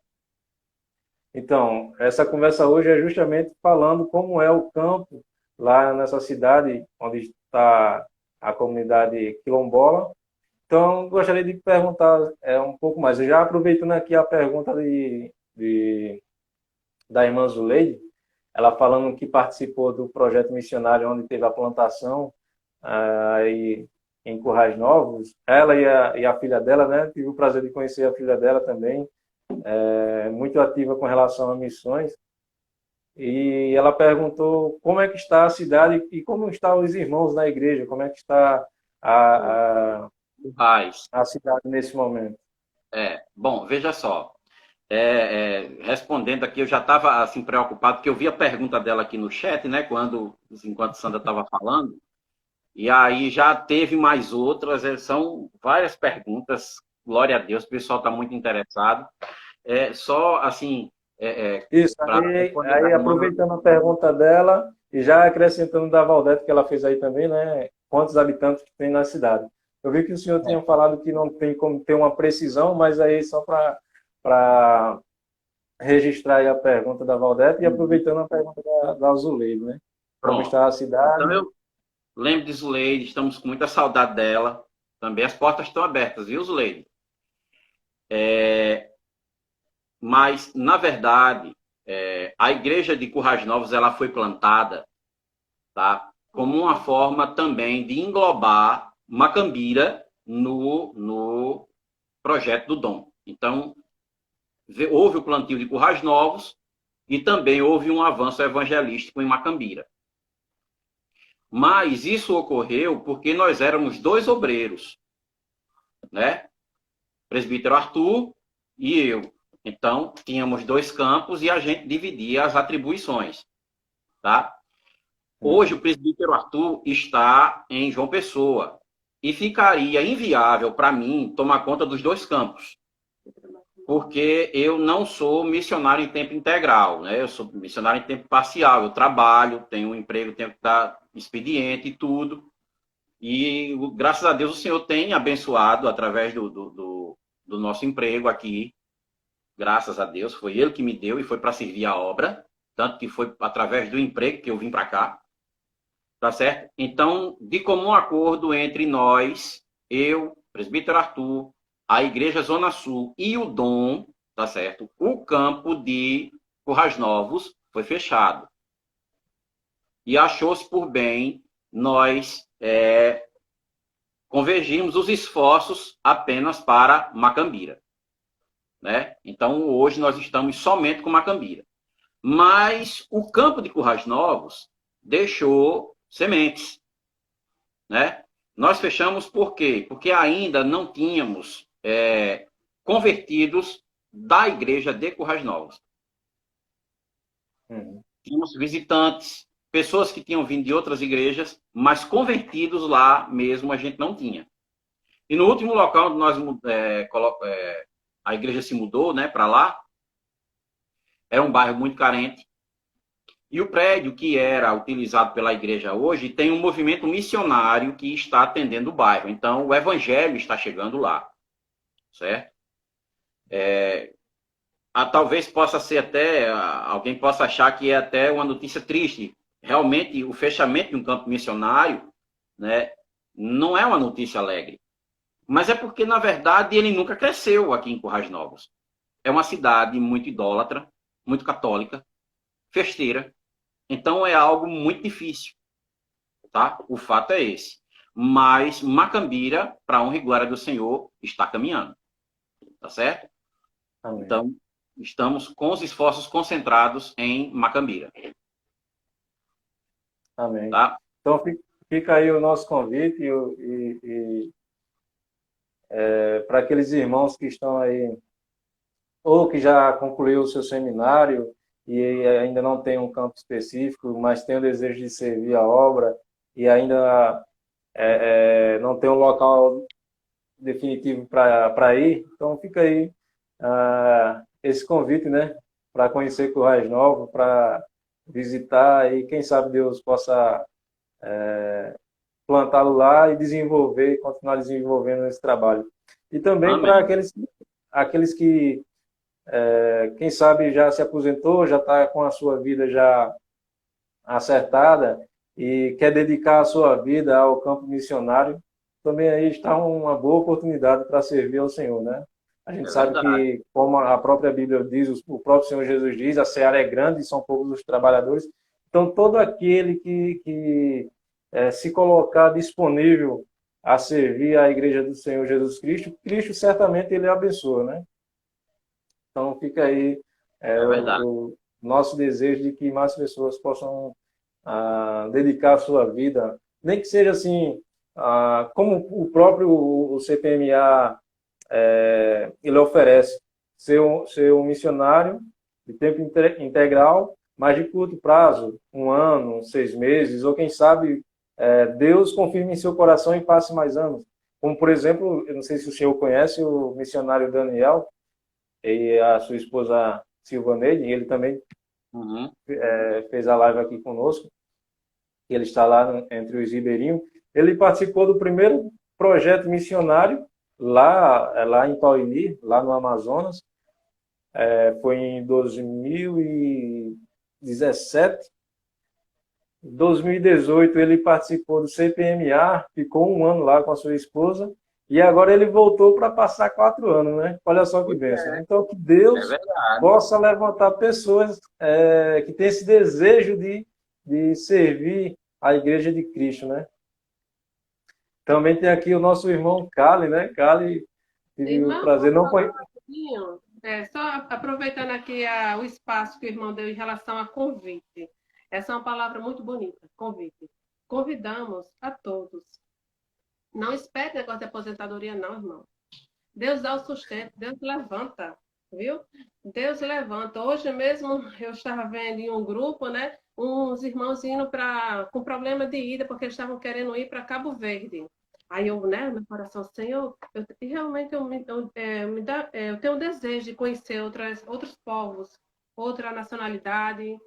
Speaker 1: Então, essa conversa hoje é justamente falando como é o campo lá nessa cidade onde está a comunidade quilombola. Então, gostaria de perguntar um pouco mais. Eu já aproveitando aqui a pergunta da irmã Zuleide, ela falando que participou do projeto missionário onde teve a plantação aí em Currais Novos. Ela e a filha dela, né? Tive o prazer de conhecer a filha dela também, muito ativa com relação a missões. e ela perguntou como é que está a cidade e como estão os irmãos na igreja, como é que está a, a,
Speaker 2: Paz.
Speaker 1: a cidade nesse momento.
Speaker 2: Bom, veja só. Respondendo aqui, eu já estava assim preocupado, porque eu vi a pergunta dela aqui no chat, né, enquanto Sandra estava falando, e aí já teve mais outras, são várias perguntas, glória a Deus, o pessoal está muito interessado. Só assim,
Speaker 1: Isso,
Speaker 2: para responder a
Speaker 1: aí
Speaker 2: irmã,
Speaker 1: aproveitando a pergunta dela e já acrescentando da Valdete que ela fez aí também, né? Quantos habitantes que tem na cidade? Eu vi que o senhor tinha falado que não tem como ter uma precisão, mas aí só para registrar aí a pergunta da Valdete e aproveitando a pergunta da Zuleide, né? Como
Speaker 2: pronto.
Speaker 1: está a
Speaker 2: Então
Speaker 1: cidade?
Speaker 2: eu lembro de Zuleide, estamos com muita saudade dela. Também as portas estão abertas, viu, Zuleide? Mas, na verdade, a igreja de Currais Novos ela foi plantada, tá, como uma forma também de englobar Macambira no projeto do Dom. Então, houve o plantio de Currais Novos e também houve um avanço evangelístico em Macambira. Mas isso ocorreu porque nós éramos dois obreiros, né? Presbítero Arthur e eu. Então, tínhamos dois campos e a gente dividia as atribuições, tá? Hoje, o presbítero Arthur está em João Pessoa e ficaria inviável para mim tomar conta dos dois campos, porque eu não sou missionário em tempo integral, né? Eu sou missionário em tempo parcial, eu trabalho, tenho um emprego, tenho que dar expediente e tudo. E graças a Deus o Senhor tem abençoado através do nosso emprego aqui. Graças a Deus, foi Ele que me deu e foi para servir a obra. Tanto que foi através do emprego que eu vim para cá. Tá certo? Então, de comum acordo entre nós, eu, presbítero Arthur, a Igreja Zona Sul e o Dom, tá certo? O campo de Currais Novos foi fechado. E achou-se por bem nós convergirmos os esforços apenas para Macambira, né? Então, hoje nós estamos somente com Macambira. Mas o campo de Currais Novos deixou sementes, né? Nós fechamos por quê? Porque ainda não tínhamos convertidos da igreja de Currais Novos. Tínhamos visitantes, pessoas que tinham vindo de outras igrejas, mas convertidos lá mesmo a gente não tinha. E no último local onde nós a igreja se mudou, né, para lá, era um bairro muito carente. E o prédio que era utilizado pela igreja hoje tem um movimento missionário que está atendendo o bairro. Então, o evangelho está chegando lá, certo? Talvez possa ser até, alguém possa achar que é até uma notícia triste. Realmente, o fechamento de um campo missionário, né, não é uma notícia alegre. Mas é porque, na verdade, ele nunca cresceu aqui em Currais Novos. É uma cidade muito idólatra, muito católica, festeira. Então, é algo muito difícil, tá? O fato é esse. Mas Macambira, para a honra e glória do Senhor, está caminhando. Tá certo?
Speaker 1: Amém.
Speaker 2: Então, estamos com os esforços concentrados em Macambira.
Speaker 1: Amém.
Speaker 2: Tá?
Speaker 1: Então, fica aí o nosso convite para aqueles irmãos que estão aí, ou que já concluiu o seu seminário e ainda não tem um campo específico, mas tem o desejo de servir a obra e ainda não tem um local definitivo para ir. Então, fica aí esse convite, né, para conhecer Currais Novos, para visitar e quem sabe Deus possa plantá-lo lá e desenvolver, continuar desenvolvendo esse trabalho. E também para aqueles que, quem sabe, já se aposentou, já está com a sua vida já acertada e quer dedicar a sua vida ao campo missionário, também aí está uma boa oportunidade para servir ao Senhor, né? A gente sabe
Speaker 2: verdade.
Speaker 1: que, como a própria Bíblia diz, o próprio Senhor Jesus diz, a seara é grande e são poucos os trabalhadores. Então, todo aquele que se colocar disponível a servir a igreja do Senhor Jesus Cristo, Cristo certamente ele abençoa, né? Então, fica aí
Speaker 2: É verdade.
Speaker 1: o nosso desejo de que mais pessoas possam dedicar a sua vida, nem que seja assim, como o próprio o CPMA ele oferece, ser um missionário de tempo integral, mas de curto prazo, 1 ano, 6 meses, ou quem sabe Deus confirme em seu coração e passe mais anos. Como, por exemplo, eu não sei se o senhor conhece o missionário Daniel e a sua esposa Silvaneide, ele também
Speaker 2: Uhum.
Speaker 1: fez a live aqui conosco, ele está lá entre os ribeirinhos. Ele participou do primeiro projeto missionário lá em Pauini, lá no Amazonas. Foi em 2017. Em 2018 ele participou do CPMA, ficou 1 ano lá com a sua esposa, e agora ele voltou para passar 4 anos, né? Olha só que bênção. Então, que Deus possa levantar pessoas que têm esse desejo de servir a Igreja de Cristo, né? Também tem aqui o nosso irmão Cali, né? Cali, tive o
Speaker 3: Irmão,
Speaker 1: prazer,
Speaker 3: posso
Speaker 1: não
Speaker 3: falar
Speaker 1: conhe...
Speaker 3: rapidinho? Só aproveitando aqui o espaço que o irmão deu em relação a convite. Essa é uma palavra muito bonita, convite. Convidamos a todos. Não espere negócio de aposentadoria, não, irmão. Deus dá o sustento, Deus levanta, viu? Deus levanta. Hoje mesmo eu estava vendo em um grupo, né? Uns irmãos indo com problema de ida, porque eles estavam querendo ir para Cabo Verde. Aí eu, né, meu coração, Senhor, realmente eu tenho um desejo de conhecer outros povos, outra nacionalidade.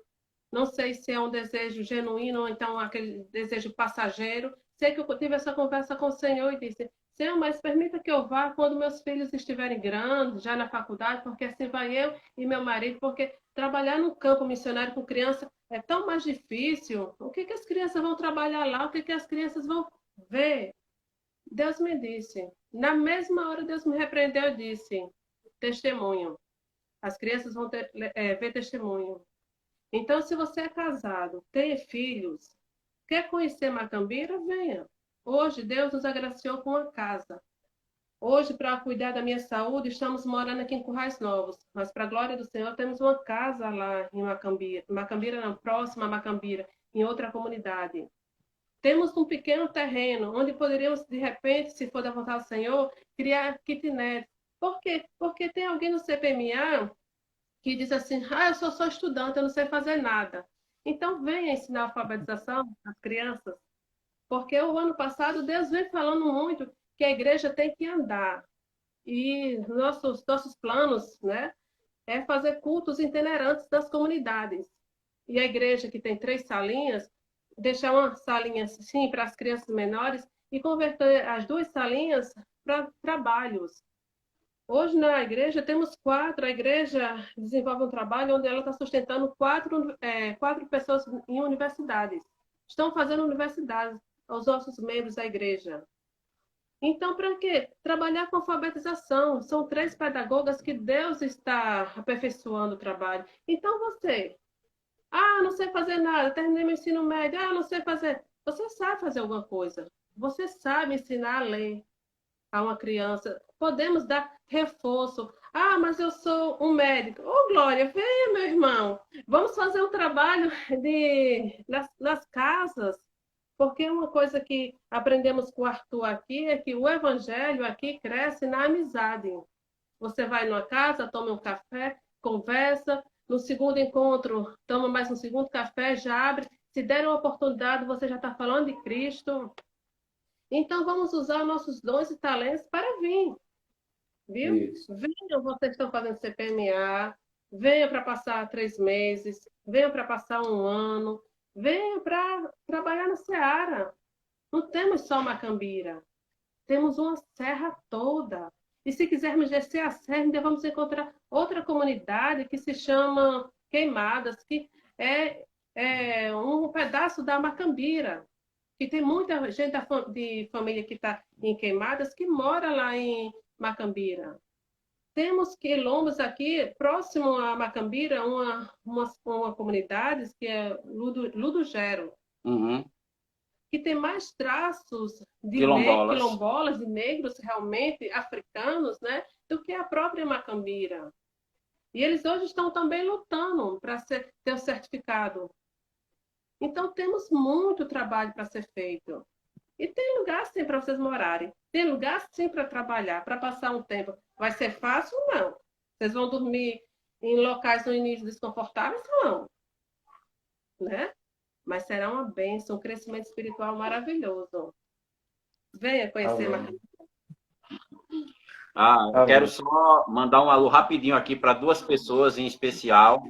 Speaker 3: Não sei se é um desejo genuíno ou então aquele desejo passageiro. Sei que eu tive essa conversa com o Senhor e disse: Senhor, mas permita que eu vá quando meus filhos estiverem grandes, já na faculdade, porque assim vai eu e meu marido, porque trabalhar no campo missionário com criança é tão mais difícil. O que as crianças vão trabalhar lá? O que as crianças vão ver? Deus me disse. Na mesma hora, Deus me repreendeu e disse: testemunho. As crianças vão ver testemunho. Então, se você é casado, tem filhos, quer conhecer Macambira, venha. Hoje, Deus nos agraciou com uma casa. Hoje, para cuidar da minha saúde, estamos morando aqui em Currais Novos. Mas, para a glória do Senhor, temos uma casa lá em Macambira. Macambira não, próxima a Macambira, em outra comunidade. Temos um pequeno terreno onde poderíamos, de repente, se for da vontade do Senhor, criar kitnet. Por quê? Porque tem alguém no CPMA que diz assim: eu sou só estudante, eu não sei fazer nada. Então, venha ensinar a alfabetização às crianças, porque o ano passado Deus vem falando muito que a igreja tem que andar. E nossos planos, né, é fazer cultos itinerantes das comunidades. E a igreja, que tem 3 salinhas, deixar uma salinha assim para as crianças menores e converter as 2 salinhas para trabalhos. Hoje na igreja temos 4. A igreja desenvolve um trabalho onde ela está sustentando 4 pessoas em universidades. Estão fazendo universidades aos nossos membros da igreja. Então, para quê? Trabalhar com alfabetização. São 3 pedagogas que Deus está aperfeiçoando o trabalho. Então, você, não sei fazer nada, terminei meu ensino médio, não sei fazer. Você sabe fazer alguma coisa. Você sabe ensinar a ler a uma criança. Podemos dar reforço. Mas eu sou um médico. Glória, venha, meu irmão. Vamos fazer um trabalho nas casas. Porque uma coisa que aprendemos com o Arthur aqui é que o evangelho aqui cresce na amizade. Você vai numa casa, toma um café, conversa. No segundo encontro, toma mais um segundo café, já abre. Se der uma oportunidade, você já está falando de Cristo. Então, vamos usar nossos dons e talentos para vir. Viu?
Speaker 1: Isso.
Speaker 3: Venham, vocês estão fazendo CPMA, venham para passar 3 meses, venham para passar 1 ano, venham para trabalhar na Seara. Não temos só Macambira, temos uma serra toda. E se quisermos descer a serra, ainda vamos encontrar outra comunidade que se chama Queimadas, que é um pedaço da Macambira. Que tem muita gente de família que está em Queimadas que mora lá em Macambira. Temos quilombos aqui, próximo a Macambira, uma comunidade que é Ludogero, que tem mais traços de quilombolas, de negros realmente africanos, né, do que a própria Macambira. E eles hoje estão também lutando para ter o certificado. Então, temos muito trabalho para ser feito. E tem lugar, sim, para vocês morarem. Tem lugar, sim, para trabalhar, para passar um tempo. Vai ser fácil? Não. Vocês vão dormir em locais no início desconfortáveis? Não. Né? Mas será uma bênção, um crescimento espiritual maravilhoso. Venha conhecer mais.
Speaker 2: Eu quero só mandar um alô rapidinho aqui para duas pessoas em especial.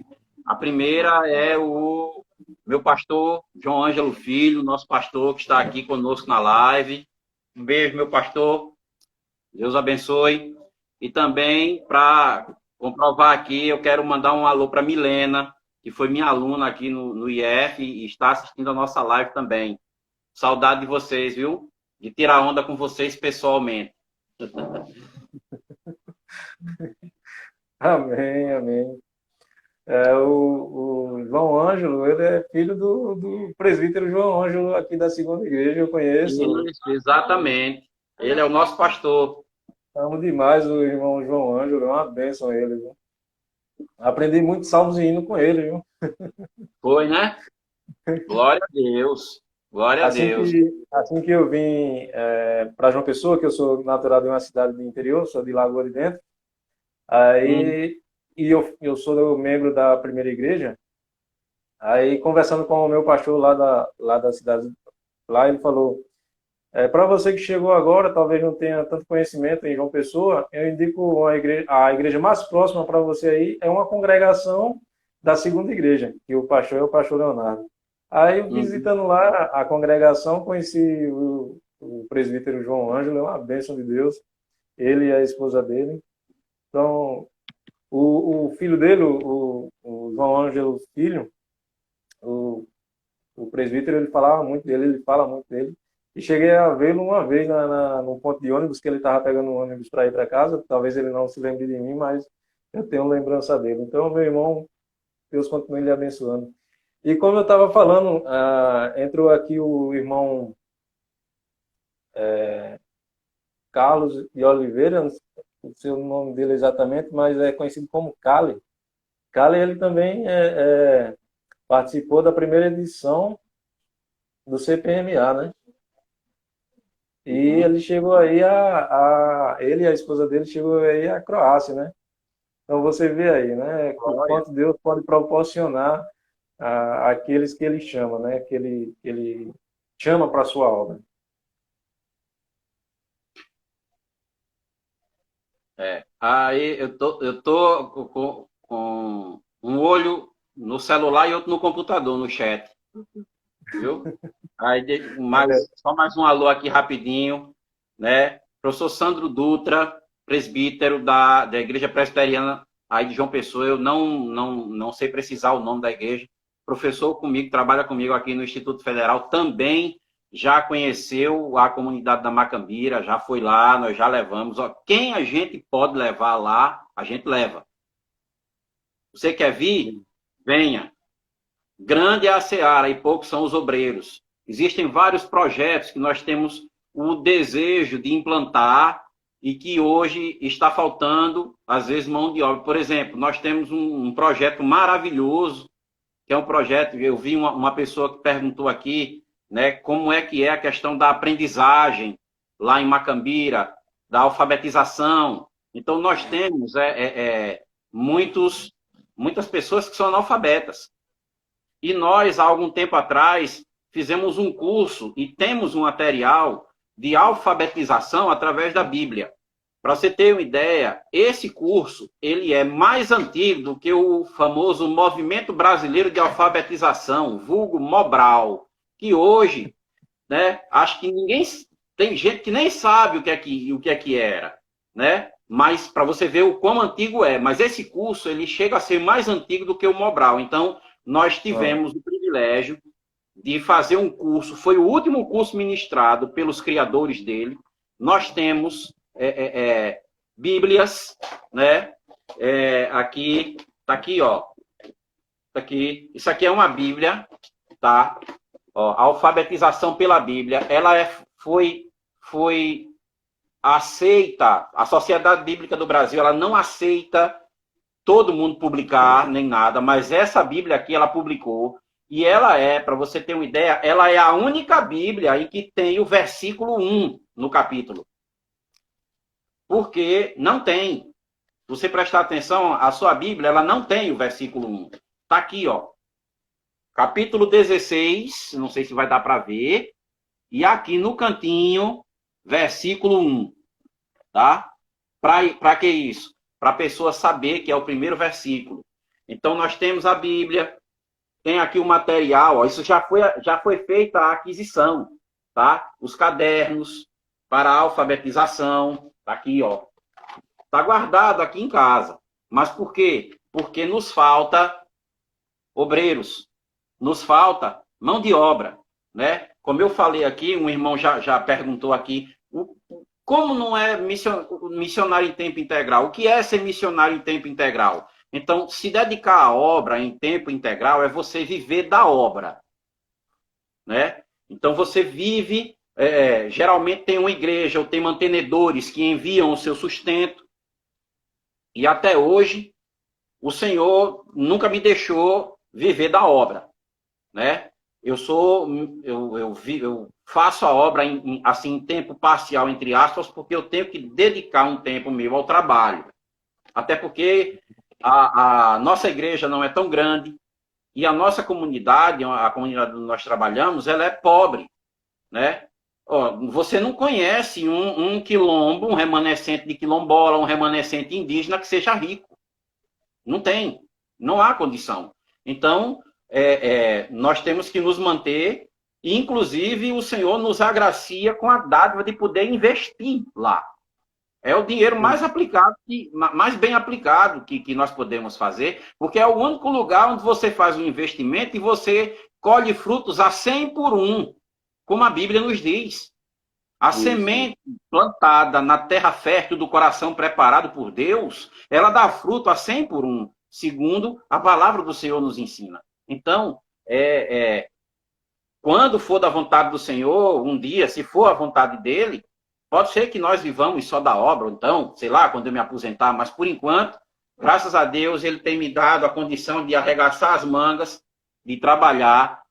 Speaker 2: A primeira é o meu pastor, João Ângelo Filho, nosso pastor que está aqui conosco na live. Um beijo, meu pastor. Deus abençoe. E também, para comprovar aqui, eu quero mandar um alô para Milena, que foi minha aluna aqui no IF e está assistindo a nossa live também. Saudade de vocês, viu? De tirar onda com vocês pessoalmente.
Speaker 1: Amém, amém. O João Ângelo, ele é filho do presbítero João Ângelo, aqui da segunda igreja, eu conheço.
Speaker 2: Isso, exatamente. Ele é o nosso pastor.
Speaker 1: Amo demais o irmão João Ângelo, é uma bênção ele, viu? Aprendi muito salmos e hino com ele, viu?
Speaker 2: Foi, né? Glória a Deus. Glória a Deus.
Speaker 1: Assim que eu vim para João Pessoa, que eu sou natural de uma cidade do interior, sou de Lagoa de Dentro, aí eu sou membro da primeira igreja, aí conversando com o meu pastor lá da cidade, lá ele falou, para você que chegou agora, talvez não tenha tanto conhecimento em João Pessoa, eu indico a igreja mais próxima para você aí, é uma congregação da segunda igreja, que o pastor é o pastor Leonardo. Aí, visitando lá a congregação, conheci o presbítero João Ângelo, é uma bênção de Deus, ele e a esposa dele. Então, o filho dele, o João Ângelo Filho, o presbítero, ele falava muito dele, ele fala muito dele. E cheguei a vê-lo uma vez num ponto de ônibus, que ele estava pegando um ônibus para ir para casa. Talvez ele não se lembre de mim, mas eu tenho lembrança dele. Então, meu irmão, Deus continue lhe abençoando. E como eu estava falando, entrou aqui o irmão Carlos de Oliveira, não sei o nome dele exatamente, mas é conhecido como Cali. Cali, ele também participou da primeira edição do CPMA, né? E ele chegou aí ele e a esposa dele chegou aí à Croácia, né? Então você vê aí, né? O quanto Deus pode proporcionar àqueles que ele chama, né? Que ele chama para a sua obra.
Speaker 2: Aí eu tô com um olho no celular e outro no computador, no chat. Viu? Aí, só mais um alô aqui rapidinho, né? Professor Sandro Dutra, presbítero da Igreja Presbiteriana aí de João Pessoa. Eu não sei precisar o nome da igreja. Professor comigo, trabalha comigo aqui no Instituto Federal, também já conheceu a comunidade da Macambira, já foi lá, nós já levamos. Quem a gente pode levar lá, a gente leva. Você quer vir? Venha. Grande é a seara e poucos são os obreiros. Existem vários projetos que nós temos o desejo de implantar e que hoje está faltando, às vezes, mão de obra. Por exemplo, nós temos um projeto maravilhoso, que é um projeto, eu vi uma pessoa que perguntou aqui, né, como é que é a questão da aprendizagem lá em Macambira, da alfabetização. Então, nós temos muitas pessoas que são analfabetas. E nós, há algum tempo atrás, fizemos um curso e temos um material de alfabetização através da Bíblia. Para você ter uma ideia, esse curso ele é mais antigo do que o famoso Movimento Brasileiro de Alfabetização, vulgo Mobral, que hoje, né, acho que tem gente que nem sabe o que é que era, né? Mas para você ver o quão antigo é. Mas esse curso ele chega a ser mais antigo do que o Mobral. Então, nós tivemos o privilégio de fazer um curso, foi o último curso ministrado pelos criadores dele. Nós temos Bíblias, né? Aqui, tá aqui, ó. Tá aqui. Isso aqui é uma Bíblia, tá? Ó, a alfabetização pela Bíblia, ela foi aceita. A Sociedade Bíblica do Brasil, ela não aceita todo mundo publicar, nem nada, mas essa Bíblia aqui ela publicou, e ela é, para você ter uma ideia, ela é a única Bíblia em que tem o versículo 1 no capítulo. Porque não tem. Se você prestar atenção, a sua Bíblia, ela não tem o versículo 1. Está aqui, ó. Capítulo 16, não sei se vai dar para ver, e aqui no cantinho, versículo 1. Tá? Para que isso? Para a pessoa saber que é o primeiro versículo. Então, nós temos a Bíblia, tem aqui o material, ó, isso já foi feita a aquisição, tá? Os cadernos para a alfabetização, tá aqui, ó. Está guardado aqui em casa. Mas por quê? Porque nos falta obreiros, nos falta mão de obra, né? Como eu falei aqui, um irmão já perguntou aqui, como não é missionário em tempo integral? O que é ser missionário em tempo integral? Então, se dedicar à obra em tempo integral é você viver da obra, né? Então, você vive, geralmente tem uma igreja ou tem mantenedores que enviam o seu sustento, e até hoje, o Senhor nunca me deixou viver da obra, né? Eu faço a obra assim, em tempo parcial, entre aspas, porque eu tenho que dedicar um tempo meu ao trabalho. Até porque a nossa igreja não é tão grande e a nossa comunidade, a comunidade onde nós trabalhamos, ela é pobre, né? Ó, você não conhece um quilombo, um remanescente de quilombola, um remanescente indígena que seja rico. Não tem. Não há condição. Então, nós temos que nos manter, e inclusive o Senhor nos agracia com a dádiva de poder investir lá. É o dinheiro mais aplicado, mais bem aplicado que nós podemos fazer, porque é o único lugar onde você faz um investimento e você colhe frutos a 100 por 1, como a Bíblia nos diz. A semente plantada na terra fértil do coração preparado por Deus, ela dá fruto a 100 por 1, segundo a palavra do Senhor nos ensina. Então, quando for da vontade do Senhor, um dia, se for a vontade dele, pode ser que nós vivamos só da obra, ou então, sei lá, quando eu me aposentar, mas por enquanto, graças a Deus, ele tem me dado a condição de arregaçar as mangas, de trabalhar,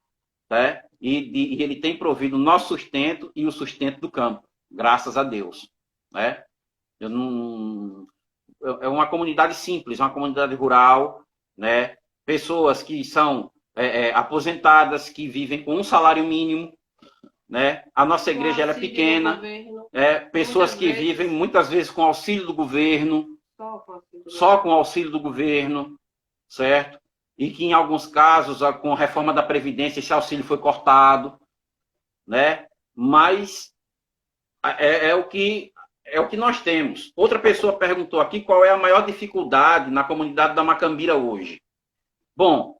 Speaker 2: né? E ele tem provido o nosso sustento e o sustento do campo, graças a Deus, né? É uma comunidade simples, uma comunidade rural, né? Pessoas que são aposentadas, que vivem com um salário mínimo, né? A nossa igreja ela é pequena, pessoas que vivem muitas vezes com auxílio do governo, só com auxílio do governo, certo? E que em alguns casos, com a reforma da Previdência, esse auxílio foi cortado, né? Mas é o que nós temos. Outra pessoa perguntou aqui qual é a maior dificuldade na comunidade da Macambira hoje. Bom,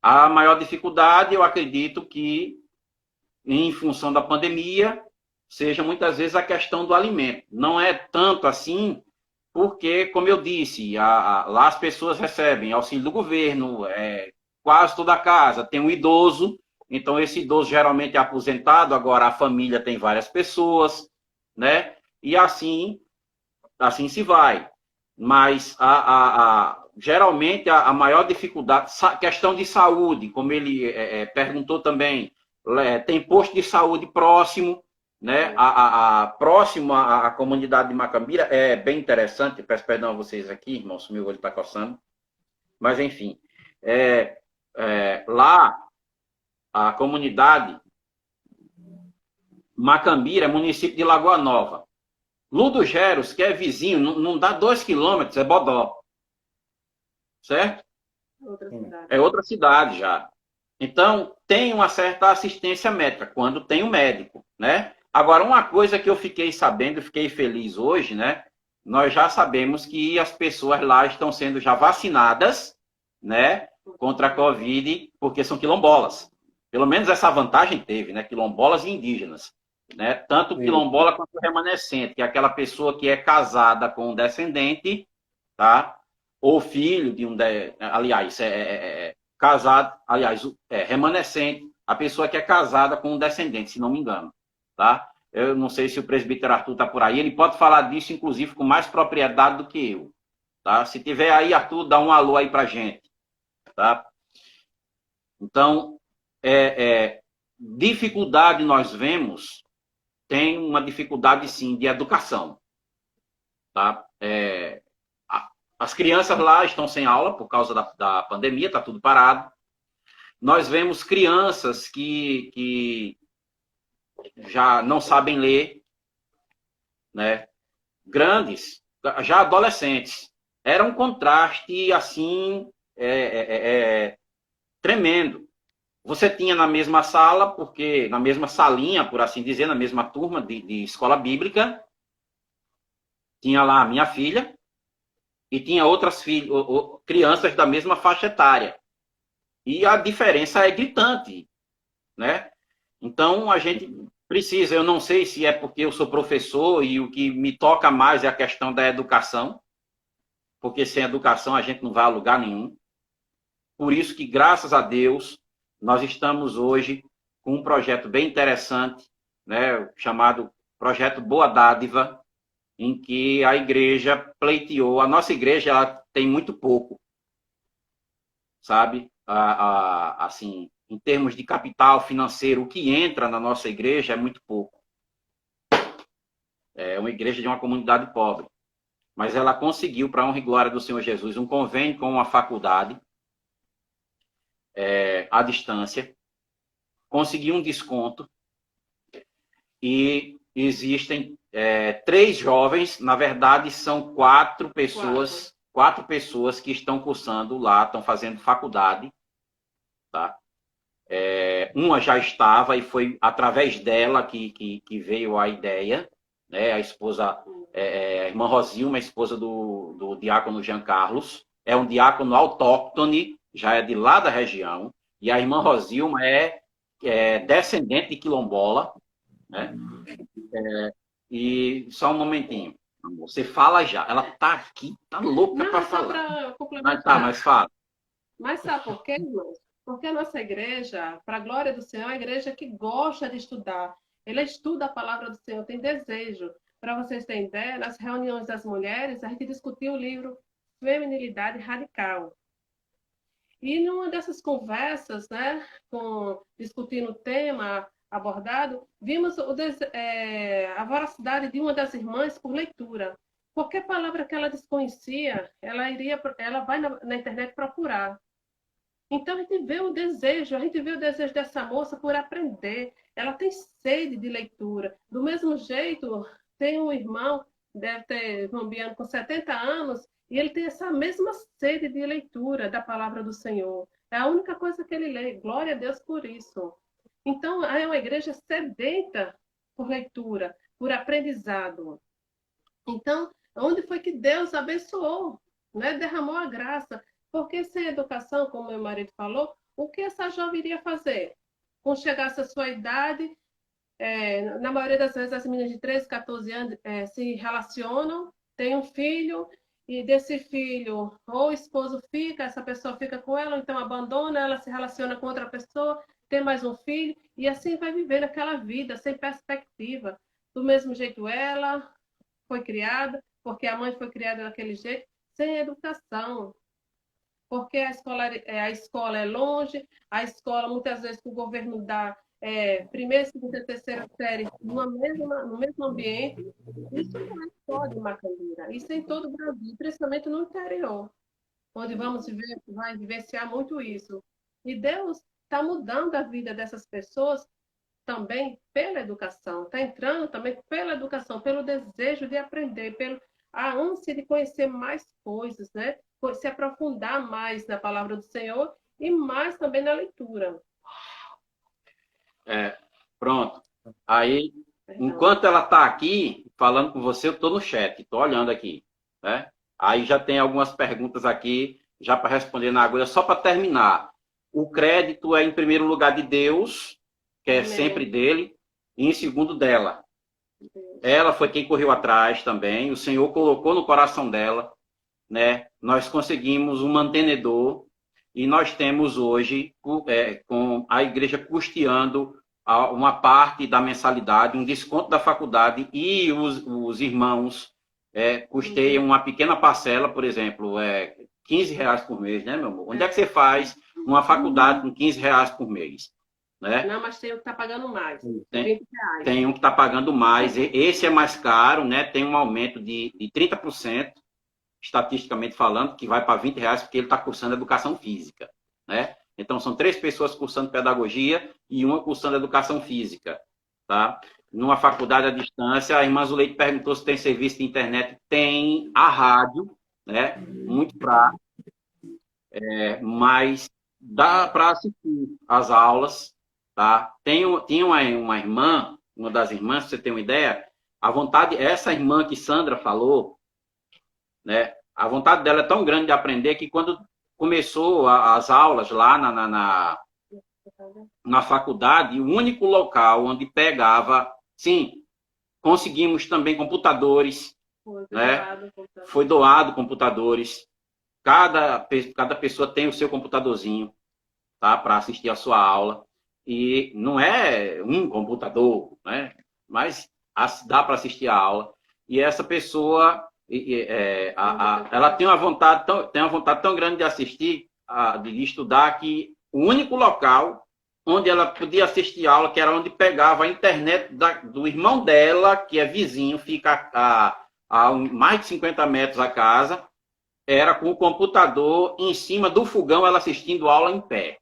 Speaker 2: a maior dificuldade, eu acredito que, em função da pandemia, seja muitas vezes a questão do alimento. Não é tanto assim, porque, como eu disse, lá as pessoas recebem auxílio do governo, quase toda a casa tem um idoso, então esse idoso geralmente é aposentado, agora a família tem várias pessoas, né? E assim se vai. Mas geralmente a maior dificuldade, questão de saúde, como ele perguntou também, tem posto de saúde próximo, né? Próximo à comunidade de Macambira, é bem interessante. Peço perdão a vocês aqui, irmãos, meu olho está coçando. Mas, enfim, lá, a comunidade Macambira é município de Lagoa Nova. Ludogeros, que é vizinho, não dá 2 quilômetros, é Bodó. Certo? É outra cidade já. Então, tem uma certa assistência médica, quando tem um médico, né? Agora, uma coisa que eu fiquei sabendo, fiquei feliz hoje, né? Nós já sabemos que as pessoas lá estão sendo já vacinadas, né? Contra a Covid, porque são quilombolas. Pelo menos essa vantagem teve, né? Quilombolas e indígenas. Né? Tanto quilombola quanto remanescente, que é aquela pessoa que é casada com um descendente, tá? Ou filho de um... Aliás, casado... Aliás, remanescente, a pessoa que é casada com um descendente, se não me engano. Tá? Eu não sei se o presbítero Arthur está por aí, ele pode falar disso, inclusive, com mais propriedade do que eu. tá? Se tiver aí, Arthur, dá um alô aí pra gente, tá? Então, dificuldade nós vemos, tem uma dificuldade, sim, de educação, tá? As crianças lá estão sem aula por causa da pandemia, está tudo parado. Nós vemos crianças que já não sabem ler, né? Grandes, já adolescentes. Era um contraste, assim, tremendo. Você tinha na mesma sala, porque na mesma salinha, por assim dizer, na mesma turma de escola bíblica, tinha lá a minha filha e tinha outras crianças da mesma faixa etária. E a diferença é gritante, né? Então, a gente precisa, eu não sei se é porque eu sou professor e o que me toca mais é a questão da educação, porque sem educação a gente não vai a lugar nenhum. Por isso que, graças a Deus, nós estamos hoje com um projeto bem interessante, né, chamado Projeto Boa Dádiva, em que a igreja pleiteou. A nossa igreja ela tem muito pouco, sabe? Assim, em termos de capital financeiro, o que entra na nossa igreja é muito pouco. É uma igreja de uma comunidade pobre. Mas ela conseguiu, para a honra e glória do Senhor Jesus, um convênio com uma faculdade à distância, conseguiu um desconto e existem 3 jovens, na verdade são 4 pessoas, 4 pessoas que estão cursando lá, estão fazendo faculdade, tá? Uma já estava e foi através dela que veio a ideia, né? A esposa, a irmã Rosilma, a esposa do diácono Jean Carlos, é um diácono autóctone, já é de lá da região, e a irmã Rosilma é descendente de quilombola, né? E só um momentinho, você fala já, ela tá aqui, tá louca para falar. Mas fala.
Speaker 3: Mas sabe por quê, irmãos? Porque a nossa igreja, para a glória do Senhor, é uma igreja que gosta de estudar. Ela estuda a palavra do Senhor, tem desejo. Para vocês terem ideia, nas reuniões das mulheres, a gente discutiu o livro Feminilidade Radical. E numa dessas conversas, né, discutindo o tema abordado, vimos a voracidade de uma das irmãs por leitura. Qualquer palavra que ela desconhecia, ela vai na internet procurar. Então, a gente vê o desejo dessa moça por aprender. Ela tem sede de leitura. Do mesmo jeito, tem um irmão, deve ter João Biano, com 70 anos, e ele tem essa mesma sede de leitura da palavra do Senhor. É a única coisa que ele lê. Glória a Deus por isso. Então, é uma igreja sedenta por leitura, por aprendizado. Então, onde foi que Deus abençoou, né? Derramou a graça? Porque sem educação, como meu marido falou, o que essa jovem iria fazer? Quando chegasse a sua idade, na maioria das vezes as meninas de 13, 14 anos se relacionam, têm um filho, e desse filho, ou o esposo fica, essa pessoa fica com ela, ou então abandona, ela se relaciona com outra pessoa, tem mais um filho, e assim vai viver aquela vida, sem perspectiva. Do mesmo jeito ela foi criada, porque a mãe foi criada daquele jeito, sem educação. Porque a escola é longe, a escola, muitas vezes, o governo dá primeira, segunda, terceira série no mesmo ambiente. Isso não é só de Macambira, isso é em todo o Brasil, principalmente no interior, onde vai vivenciar muito isso. E Deus está mudando a vida dessas pessoas também pela educação, está entrando também pela educação, pelo desejo de aprender, a ânsia de conhecer mais coisas, né? Se aprofundar mais na palavra do Senhor e mais também na leitura.
Speaker 2: Pronto. Aí, enquanto ela está aqui falando com você, eu estou no chat, estou olhando aqui, né? Aí já tem algumas perguntas aqui, já para responder na agulha. Só para terminar, o crédito é em primeiro lugar de Deus, que é sempre dele, e em segundo dela. Ela foi quem correu atrás também, o Senhor colocou no coração dela, né? Nós conseguimos um mantenedor e nós temos hoje, com a igreja custeando uma parte da mensalidade, um desconto da faculdade, e os irmãos custeia uma pequena parcela, por exemplo, R$ 15 por mês, né, meu amor? Onde é que você faz uma faculdade com R$ 15 por mês? Né?
Speaker 3: Não, mas tem um que está pagando mais.
Speaker 2: Tem um que está pagando mais. Esse é mais caro, né? Tem um aumento de 30%, estatisticamente falando, que vai para R$ 20, porque ele está cursando educação física. Né? Então, são 3 pessoas cursando pedagogia e uma cursando educação física. Tá? Numa faculdade à distância, a irmã Zuleide perguntou se tem serviço de internet. Tem a rádio, né? Muito prático, mas dá para assistir às aulas. Tá? Tinha uma irmã, uma das irmãs, pra você ter uma ideia, a vontade, essa irmã que Sandra falou, né? A vontade dela é tão grande de aprender que quando começou as aulas lá na faculdade, o único local onde pegava, sim, conseguimos também computadores, né? Foi doado computadores. Cada pessoa tem o seu computadorzinho, tá? Para assistir a sua aula. E não é um computador, né? Mas dá para assistir a aula. E essa pessoa, ela tem uma vontade tão grande de assistir, de estudar, que o único local onde ela podia assistir a aula, que era onde pegava a internet do irmão dela, que é vizinho, fica a mais de 50 metros a casa, era com o computador em cima do fogão, ela assistindo aula em pé.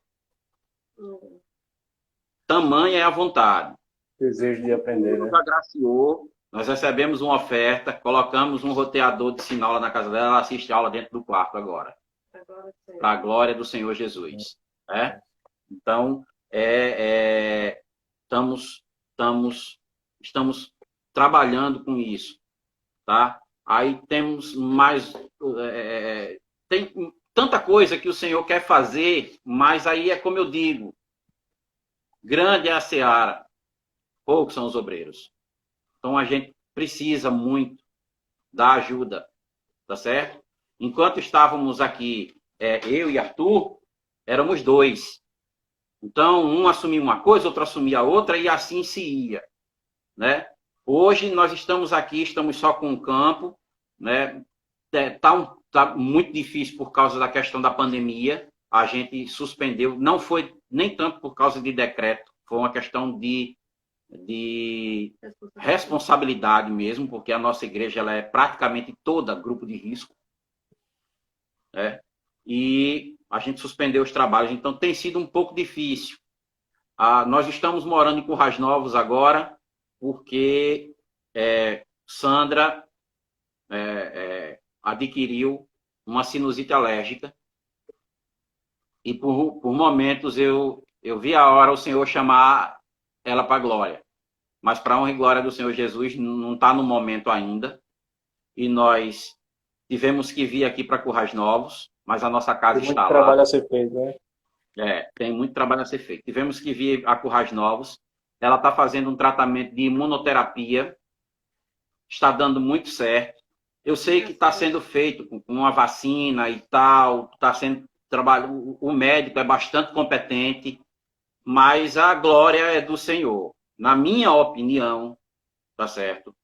Speaker 2: Tamanha é a vontade.
Speaker 1: Desejo de aprender, né?
Speaker 2: Nos agraciou, nós recebemos uma oferta, colocamos um roteador de sinal lá na casa dela, ela assiste a aula dentro do quarto agora. Para a glória do Senhor Jesus. Né? Então, estamos trabalhando com isso. Tá? Aí temos mais... tem tanta coisa que o Senhor quer fazer, mas aí é como eu digo, grande é a seara, poucos são os obreiros. Então a gente precisa muito da ajuda, tá certo? Enquanto estávamos aqui, eu e Arthur, éramos 2. Então um assumia uma coisa, outro assumia outra e assim se ia, né? Hoje nós estamos aqui, estamos só com o campo, né? Tá muito difícil por causa da questão da pandemia. A gente suspendeu, não foi nem tanto por causa de decreto, foi uma questão de responsabilidade mesmo, porque a nossa igreja ela é praticamente toda grupo de risco. Né? E a gente suspendeu os trabalhos, então tem sido um pouco difícil. Nós estamos morando em Currais Novos agora, porque Sandra adquiriu uma sinusite alérgica. E por momentos eu vi a hora o Senhor chamar ela para a glória. Mas para a honra e glória do Senhor Jesus, não está no momento ainda. E nós tivemos que vir aqui para Currais Novos, mas a nossa casa está lá.
Speaker 1: Tem muito trabalho a ser feito, né?
Speaker 2: Tem muito trabalho a ser feito. Tivemos que vir a Currais Novos. Ela está fazendo um tratamento de imunoterapia. Está dando muito certo. Eu sei que está sendo feito com uma vacina e tal, está sendo trabalho, o médico é bastante competente, mas a glória é do Senhor. Na minha opinião, tá certo?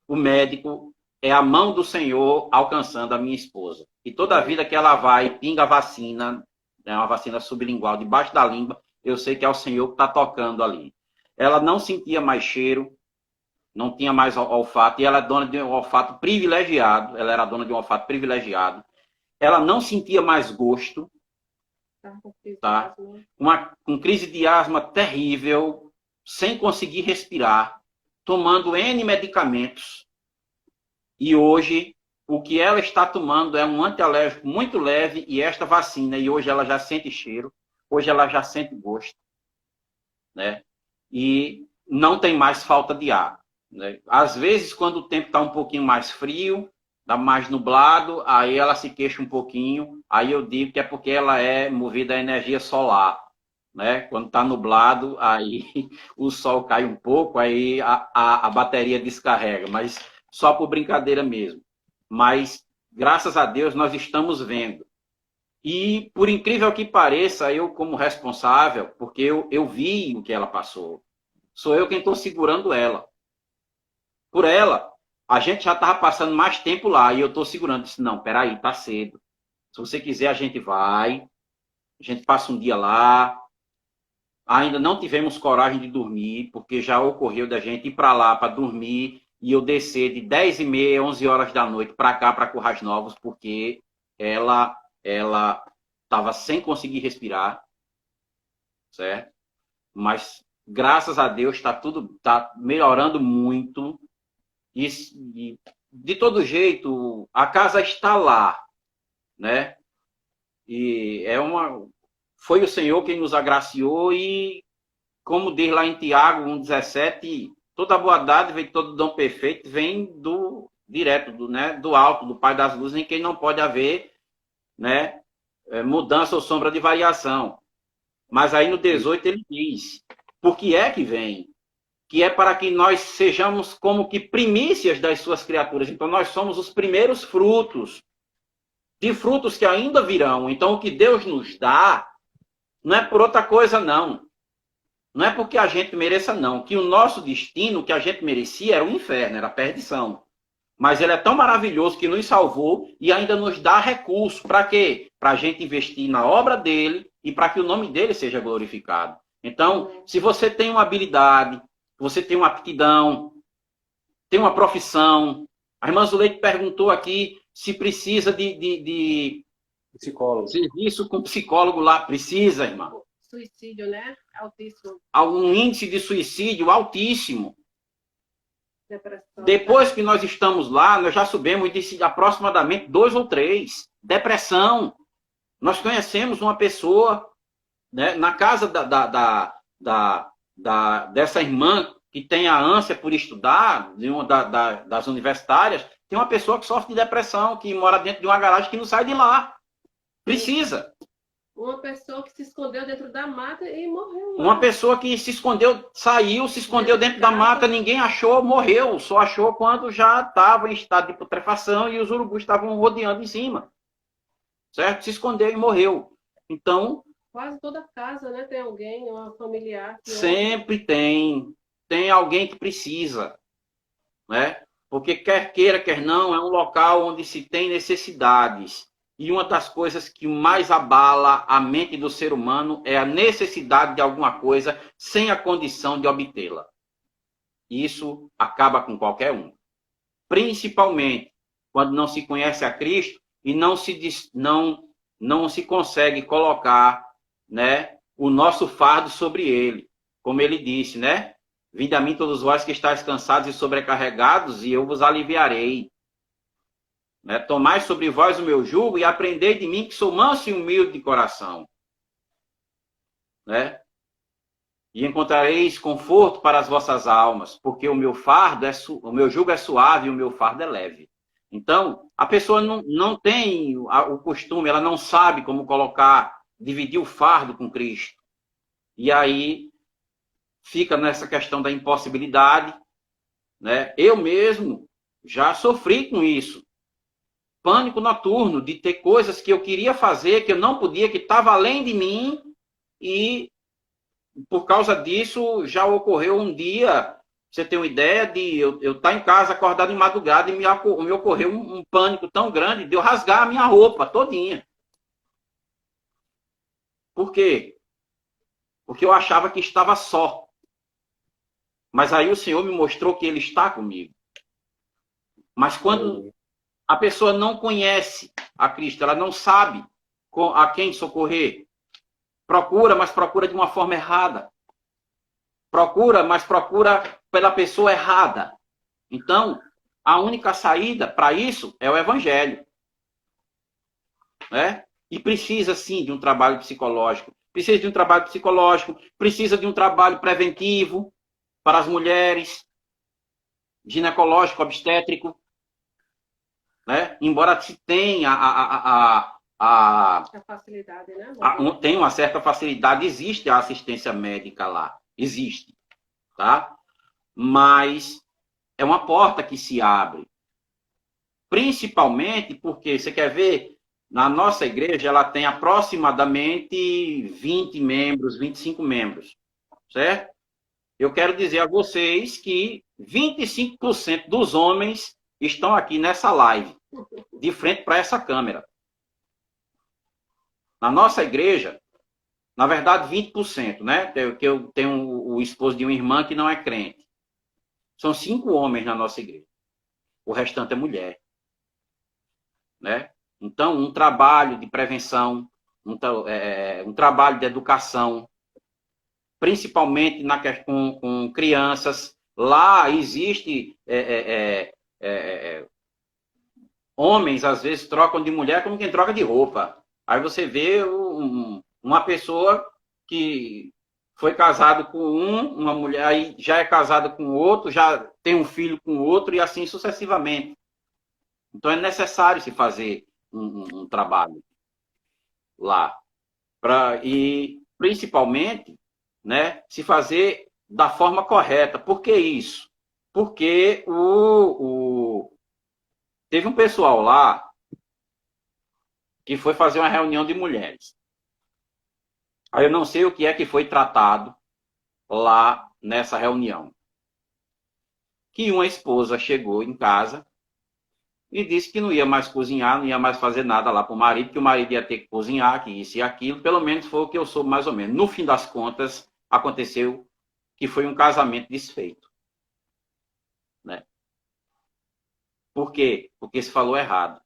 Speaker 2: O médico é a mão do Senhor alcançando a minha esposa. E toda vida que ela vai, pinga a vacina, uma vacina sublingual debaixo da língua, eu sei que é o Senhor que está tocando ali. Ela não sentia mais cheiro, não tinha mais olfato, e ela é dona de um olfato privilegiado, ela era dona de um olfato privilegiado. Ela não sentia mais gosto, tá? Com crise de asma terrível, sem conseguir respirar, tomando N medicamentos. E hoje, o que ela está tomando é um antialérgico muito leve e esta vacina. E hoje ela já sente cheiro, hoje ela já sente gosto, né? E não tem mais falta de ar, né? Às vezes, quando o tempo está um pouquinho mais frio, está mais nublado, aí ela se queixa um pouquinho, aí eu digo que é porque ela é movida a energia solar, né? Quando está nublado, aí o sol cai um pouco, aí a bateria descarrega, mas só por brincadeira mesmo. Mas, graças a Deus, nós estamos vendo. E, por incrível que pareça, eu como responsável, porque eu vi o que ela passou, sou eu quem estou segurando ela. Por ela, A gente já estava passando mais tempo lá e eu estou segurando. Disse, não, peraí, tá cedo. Se você quiser, a gente vai. A gente passa um dia lá. Ainda não tivemos coragem de dormir, porque já ocorreu da gente ir para lá para dormir e eu descer de 10h30, 11 horas da noite para cá, para Currais Novos, porque ela estava sem conseguir respirar, certo? Mas, graças a Deus, tá melhorando muito. E, de todo jeito, a casa está lá, né? E foi o Senhor quem nos agraciou e, como diz lá em Tiago 1,17, toda boa dádiva e todo dom perfeito vem direto, do alto, do Pai das Luzes, em quem não pode haver, né, mudança ou sombra de variação. Mas aí no 18 ele diz, por que é que vem? Que é para que nós sejamos como que primícias das suas criaturas. Então nós somos os primeiros frutos, de frutos que ainda virão. Então o que Deus nos dá não é por outra coisa, não. Não é porque a gente mereça, não. Que o nosso destino, que a gente merecia, era o inferno, era a perdição. Mas ele é tão maravilhoso que nos salvou e ainda nos dá recurso. Para quê? Para a gente investir na obra dele e para que o nome dele seja glorificado. Então, se você tem uma habilidade, você tem uma aptidão, tem uma profissão. A irmã Zuleide perguntou aqui se precisa de
Speaker 1: Psicólogo.
Speaker 2: serviço com psicólogo lá. Precisa, irmã.
Speaker 3: Suicídio, né? Altíssimo.
Speaker 2: Há um índice de suicídio altíssimo.
Speaker 3: Depressão.
Speaker 2: Depois que nós estamos lá, nós já subimos de aproximadamente 2 ou 3. Depressão. Nós conhecemos uma pessoa, né, na casa dessa irmã que tem a ânsia por estudar, de uma das universitárias, tem uma pessoa que sofre de depressão, que mora dentro de uma garagem que não sai de lá. Precisa.
Speaker 3: Uma pessoa que se escondeu dentro da mata e morreu lá.
Speaker 2: Uma pessoa que se escondeu, se escondeu dentro da mata, ninguém achou, morreu. Só achou quando já estava em estado de putrefação e os urubus estavam rodeando em cima. Certo? Se escondeu e morreu. Então,
Speaker 3: quase toda casa, né? Tem alguém, uma familiar.
Speaker 2: Sempre tem alguém que precisa, né? Porque quer queira, quer não, é um local onde se tem necessidades. E uma das coisas que mais abala a mente do ser humano é a necessidade de alguma coisa sem a condição de obtê-la. Isso acaba com qualquer um. Principalmente quando não se conhece a Cristo e não se consegue colocar, né, o nosso fardo sobre ele. Como ele disse, né? Vinde a mim todos vós que estáis cansados e sobrecarregados, e eu vos aliviarei. Né? Tomai sobre vós o meu jugo e aprendei de mim, que sou manso e humilde de coração. Né? E encontrareis conforto para as vossas almas, porque o meu jugo é suave e o meu fardo é leve. Então, a pessoa não tem o costume, ela não sabe como dividir o fardo com Cristo. E aí fica nessa questão da impossibilidade, né? Eu mesmo já sofri com isso. Pânico noturno, de ter coisas que eu queria fazer, que eu não podia, que estava além de mim, e por causa disso já ocorreu um dia, você tem uma ideia de eu estar em casa acordado em madrugada e me ocorreu um pânico tão grande de eu rasgar a minha roupa todinha. Por quê? Porque eu achava que estava só. Mas aí o Senhor me mostrou que Ele está comigo. Mas quando a pessoa não conhece a Cristo, ela não sabe a quem socorrer, procura, mas procura de uma forma errada. Procura, mas procura pela pessoa errada. Então, a única saída para isso é o Evangelho. Né? E precisa, sim, de um trabalho psicológico. Precisa de um trabalho psicológico, precisa de um trabalho preventivo para as mulheres, ginecológico, obstétrico. Né? Embora se tenha a
Speaker 3: facilidade, né?
Speaker 2: Tem uma certa facilidade, existe a assistência médica lá. Existe. Tá? Mas é uma porta que se abre. Principalmente porque, você quer ver, na nossa igreja ela tem aproximadamente 20 membros, 25 membros. Certo? eu quero dizer a vocês que 25% dos homens estão aqui nessa live, de frente para essa câmera. Na nossa igreja, na verdade, 20%, né? Que eu tenho o esposo de uma irmã que não é crente. São 5 homens na nossa igreja. O restante é mulher. Né? Então, um trabalho de prevenção, um trabalho de educação, principalmente com crianças. Lá existe homens, às vezes, trocam de mulher como quem troca de roupa. Aí você vê uma pessoa que foi casado com uma mulher, aí já é casada com outro, já tem um filho com outro, e assim sucessivamente. Então é necessário se fazer um trabalho lá. E principalmente, né, se fazer da forma correta. Por que isso? Porque teve um pessoal lá que foi fazer uma reunião de mulheres. Aí eu não sei o que é que foi tratado lá nessa reunião. Que uma esposa chegou em casa e disse que não ia mais cozinhar, não ia mais fazer nada lá para o marido, que o marido ia ter que cozinhar, que isso e aquilo. Pelo menos foi o que eu soube mais ou menos. No fim das contas, aconteceu que foi um casamento desfeito. Né? Por quê? Porque se falou errado.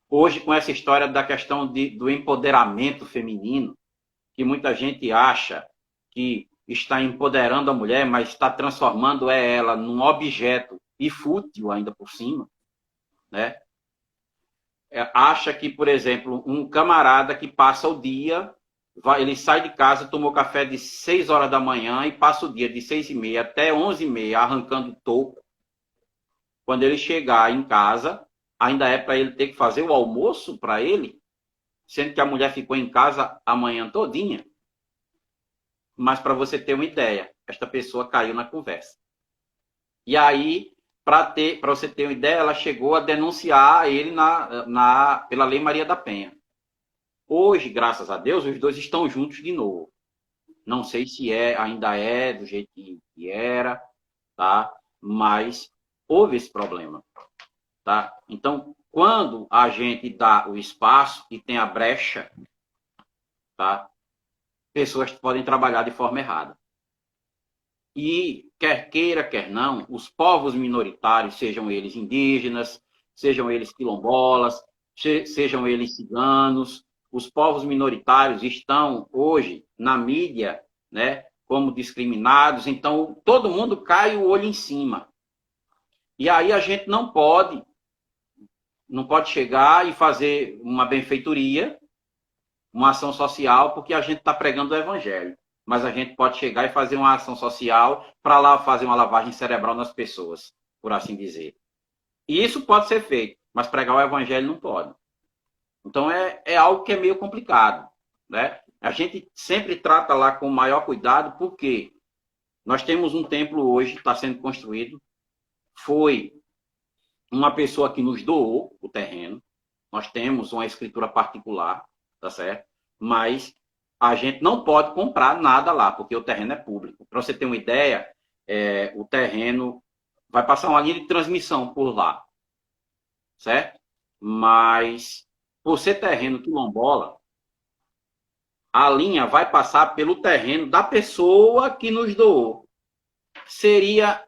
Speaker 2: Hoje, com essa história da questão do empoderamento feminino, que muita gente acha que está empoderando a mulher, mas está transformando ela num objeto e fútil ainda por cima, né? Acha que, por exemplo, um camarada que passa o dia, ele sai de casa, tomou café de 6 horas da manhã e passa o dia de 6h30 até 11h30 arrancando toco. Quando ele chegar em casa, ainda é para ele ter que fazer o almoço para ele, sendo que a mulher ficou em casa a manhã todinha. Mas para você ter uma ideia, esta pessoa caiu na conversa. E aí, para você ter uma ideia, ela chegou a denunciar ele pela Lei Maria da Penha. Hoje, graças a Deus, os dois estão juntos de novo. Não sei se ainda é do jeito que era, tá? Mas houve esse problema, tá? Então, quando a gente dá o espaço e tem a brecha, tá? Pessoas podem trabalhar de forma errada. E, quer queira, quer não, os povos minoritários, sejam eles indígenas, sejam eles quilombolas, sejam eles ciganos, os povos minoritários estão hoje na mídia, né, como discriminados, então todo mundo cai o olho em cima. E aí a gente não pode chegar e fazer uma benfeitoria, uma ação social, porque a gente está pregando o evangelho. Mas a gente pode chegar e fazer uma ação social para lá fazer uma lavagem cerebral nas pessoas, por assim dizer. E isso pode ser feito, mas pregar o evangelho não pode. Então é algo que é meio complicado, né? A gente sempre trata lá com o maior cuidado, porque nós temos um templo hoje, está sendo construído, foi uma pessoa que nos doou o terreno, nós temos uma escritura particular, tá certo? Mas a gente não pode comprar nada lá, porque o terreno é público. Para você ter uma ideia, o terreno vai passar uma linha de transmissão por lá, certo? Mas, por ser terreno quilombola, a linha vai passar pelo terreno da pessoa que nos doou. Seria...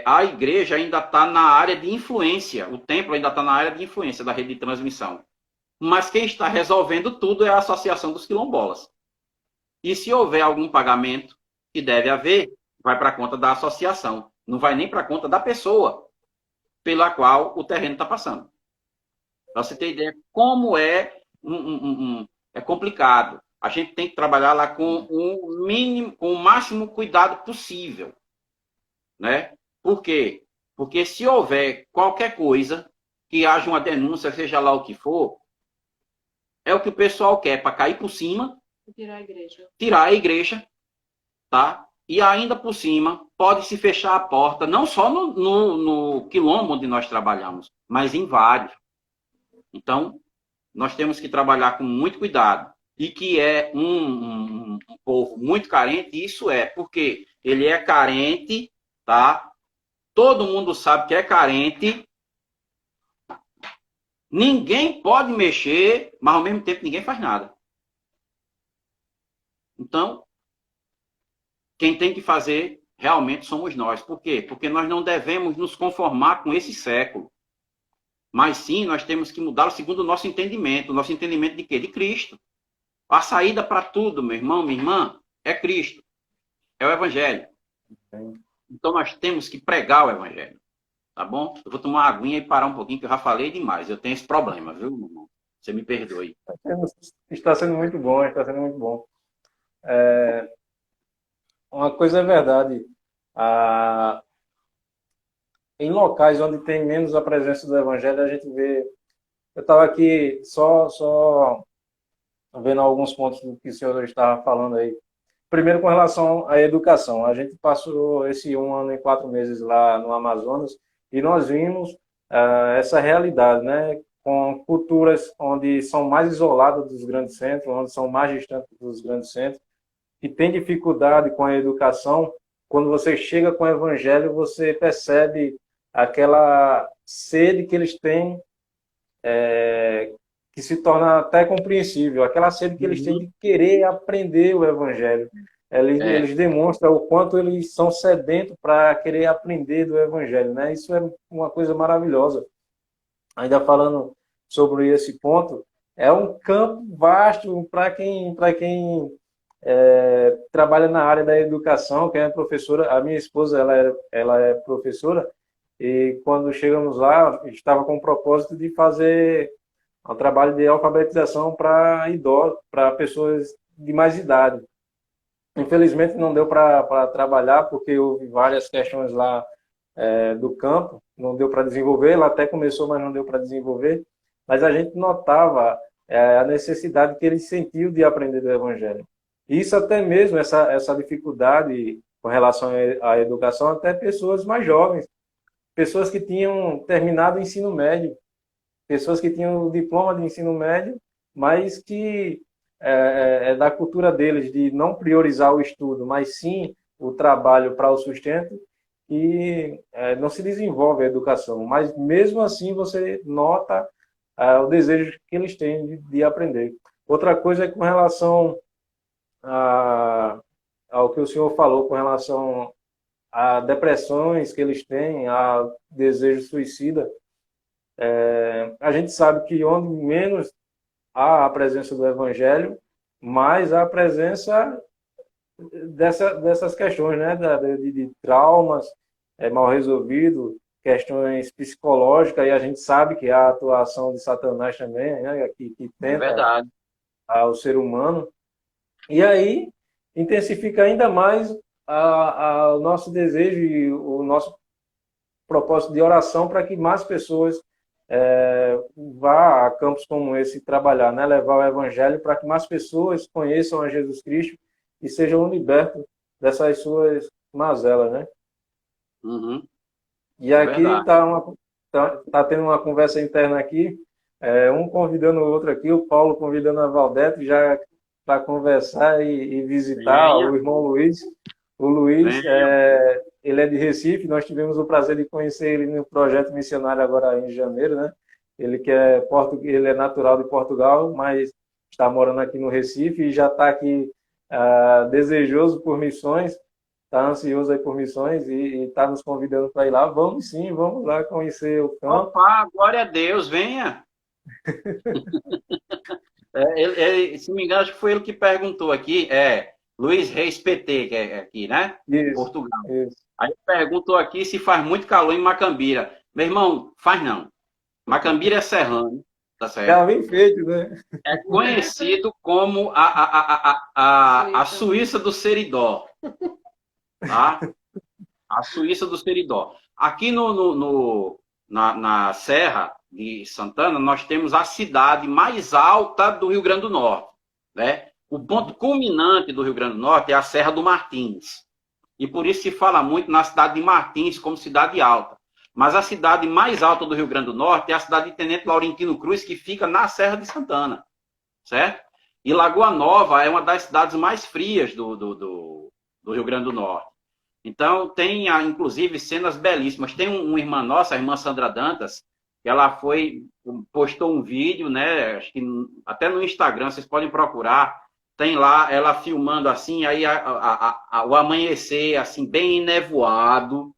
Speaker 2: a igreja ainda está na área de influência, o templo ainda está na área de influência da rede de transmissão. Mas quem está resolvendo tudo é a Associação dos Quilombolas. E se houver algum pagamento, que deve haver, vai para a conta da associação. Não vai nem para a conta da pessoa pela qual o terreno está passando. Para você ter ideia como é complicado. A gente tem que trabalhar lá com o máximo cuidado possível. Né? Por quê? Porque se houver qualquer coisa, que haja uma denúncia, seja lá o que for, é o que o pessoal quer, para cair por cima, tirar a igreja, tá? E ainda por cima, pode-se fechar a porta, não só no quilombo onde nós trabalhamos, mas em vários. Então, nós temos que trabalhar com muito cuidado. e que é um povo muito carente, isso é porque ele é carente, tá? Todo mundo sabe que é carente, ninguém pode mexer, mas ao mesmo tempo ninguém faz nada. Então, quem tem que fazer realmente somos nós. Por quê? Porque nós não devemos nos conformar com esse século. Mas sim, nós temos que mudá-lo segundo o nosso entendimento. O nosso entendimento de quê? De Cristo. A saída para tudo, meu irmão, minha irmã, é Cristo. É o Evangelho. Então nós temos que pregar o Evangelho. Tá bom? Eu vou tomar uma aguinha e parar um pouquinho, que eu já falei demais. Eu tenho esse problema, viu, meu irmão? Você me perdoe.
Speaker 1: Está sendo muito bom, está sendo muito bom. Uma coisa é verdade. Ah, em locais onde tem menos a presença do Evangelho, a gente vê. Eu estava aqui só vendo alguns pontos do que o senhor estava falando aí. Primeiro, com relação à educação. A gente passou esse 1 ano e 4 meses lá no Amazonas e nós vimos essa realidade, né? Com culturas onde são mais isoladas dos grandes centros, onde são mais distantes dos grandes centros, que tem dificuldade com a educação. Quando você chega com o Evangelho, você percebe aquela sede que eles têm, que se torna até compreensível, aquela sede que eles têm de querer aprender o Evangelho. Eles demonstram o quanto eles são sedentos para querer aprender do Evangelho, né? Isso é uma coisa maravilhosa. Ainda falando sobre esse ponto, é um campo vasto para quem trabalha na área da educação, que é professora. A minha esposa ela é professora, e quando chegamos lá, estava com o propósito de fazer um trabalho de alfabetização para idosos, para pessoas de mais idade. Infelizmente não deu para trabalhar, porque houve várias questões lá do campo, não deu para desenvolver, ela até começou, mas não deu para desenvolver, mas a gente notava a necessidade que eles sentiam de aprender do Evangelho. Isso até mesmo, essa dificuldade com relação à educação, até pessoas mais jovens, pessoas que tinham terminado o ensino médio, pessoas que tinham o diploma de ensino médio, mas que é da cultura deles de não priorizar o estudo, mas sim o trabalho para o sustento, e não se desenvolve a educação. Mas mesmo assim você nota o desejo que eles têm de aprender. Outra coisa é com relação ao que o senhor falou, com relação a depressões que eles têm, a desejo suicida. A gente sabe que onde menos há a presença do Evangelho, mais há a presença dessas questões, né? De traumas mal resolvidos, questões psicológicas, e a gente sabe que há a atuação de Satanás também, né? Que tenta o ser humano. E aí intensifica ainda mais o nosso desejo e o nosso propósito de oração para que mais pessoas vá a campos como esse trabalhar, né? Levar o Evangelho para que mais pessoas conheçam a Jesus Cristo e sejam libertos dessas suas mazelas, né?
Speaker 2: Uhum.
Speaker 1: E aqui tá tendo uma conversa interna aqui, um convidando o outro aqui, o Paulo convidando a Valdete já para conversar e visitar o irmão Luiz. O Luiz, ele é de Recife, nós tivemos o prazer de conhecer ele no projeto missionário agora em janeiro, né? Ele ele é natural de Portugal, mas está morando aqui no Recife e já está aqui desejoso por missões, está ansioso aí por missões e está nos convidando para ir lá. Vamos sim, vamos lá conhecer o campo.
Speaker 2: Opa, glória a Deus, venha! Se não me engano, acho que foi ele que perguntou aqui, Luiz Reis PT, que é aqui, né?
Speaker 1: Isso,
Speaker 2: Portugal.
Speaker 1: Isso.
Speaker 2: Aí perguntou aqui se faz muito calor em Macambira. Meu irmão, faz não. Macambira é serrano, tá certo?
Speaker 1: Já bem feito, né?
Speaker 2: É conhecido como a Suíça do Seridó. Tá? A Suíça do Seridó. Aqui na Serra de Santana, nós temos a cidade mais alta do Rio Grande do Norte, né? O ponto culminante do Rio Grande do Norte é a Serra do Martins. E por isso se fala muito na cidade de Martins como cidade alta. Mas a cidade mais alta do Rio Grande do Norte é a cidade de Tenente Laurentino Cruz, que fica na Serra de Santana. Certo? E Lagoa Nova é uma das cidades mais frias do Rio Grande do Norte. Então, tem, inclusive, cenas belíssimas. Tem uma irmã nossa, a irmã Sandra Dantas, que ela postou um vídeo, né? Acho que até no Instagram, vocês podem procurar. Tem lá ela filmando assim, aí o amanhecer, assim, bem nevoado,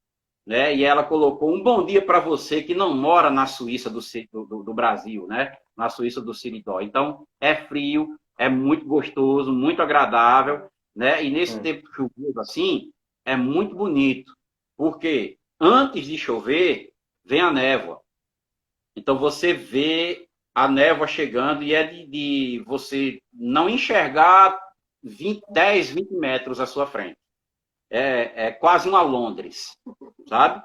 Speaker 2: né? E ela colocou um bom dia para você que não mora na Suíça do Brasil, né? Na Suíça do Siridó. Então, é frio, é muito gostoso, muito agradável, né? E nesse tempo chuvoso assim, é muito bonito, porque antes de chover, vem a névoa. Então, você vê a névoa chegando e é de você não enxergar 10, 20 metros à sua frente. É quase uma Londres, sabe?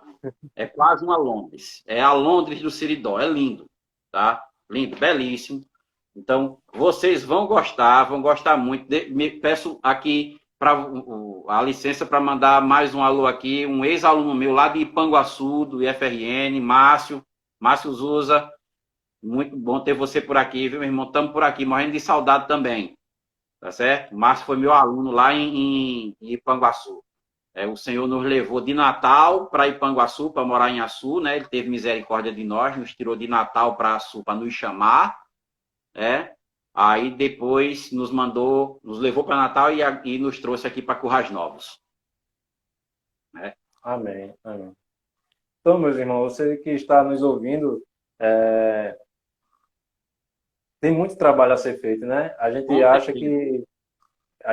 Speaker 2: É quase uma Londres. É a Londres do Siridó. É lindo, tá? Lindo, belíssimo. Então, vocês vão gostar muito. Me peço aqui a licença para mandar mais um alô aqui, um ex-aluno meu lá de Ipanguaçu, do IFRN, Márcio Zusa. Muito bom ter você por aqui, viu, meu irmão? Estamos por aqui, morrendo de saudade também. Tá certo? Márcio foi meu aluno lá em Ipanguaçu. O Senhor nos levou de Natal para Ipanguaçu, para morar em Açu, né? Ele teve misericórdia de nós, nos tirou de Natal para Açu para nos chamar, né? Aí depois nos levou para Natal e nos trouxe aqui para Currais Novos. Né?
Speaker 1: Amém, amém. Então, meus irmãos, você que está nos ouvindo, tem muito trabalho a ser feito, né? A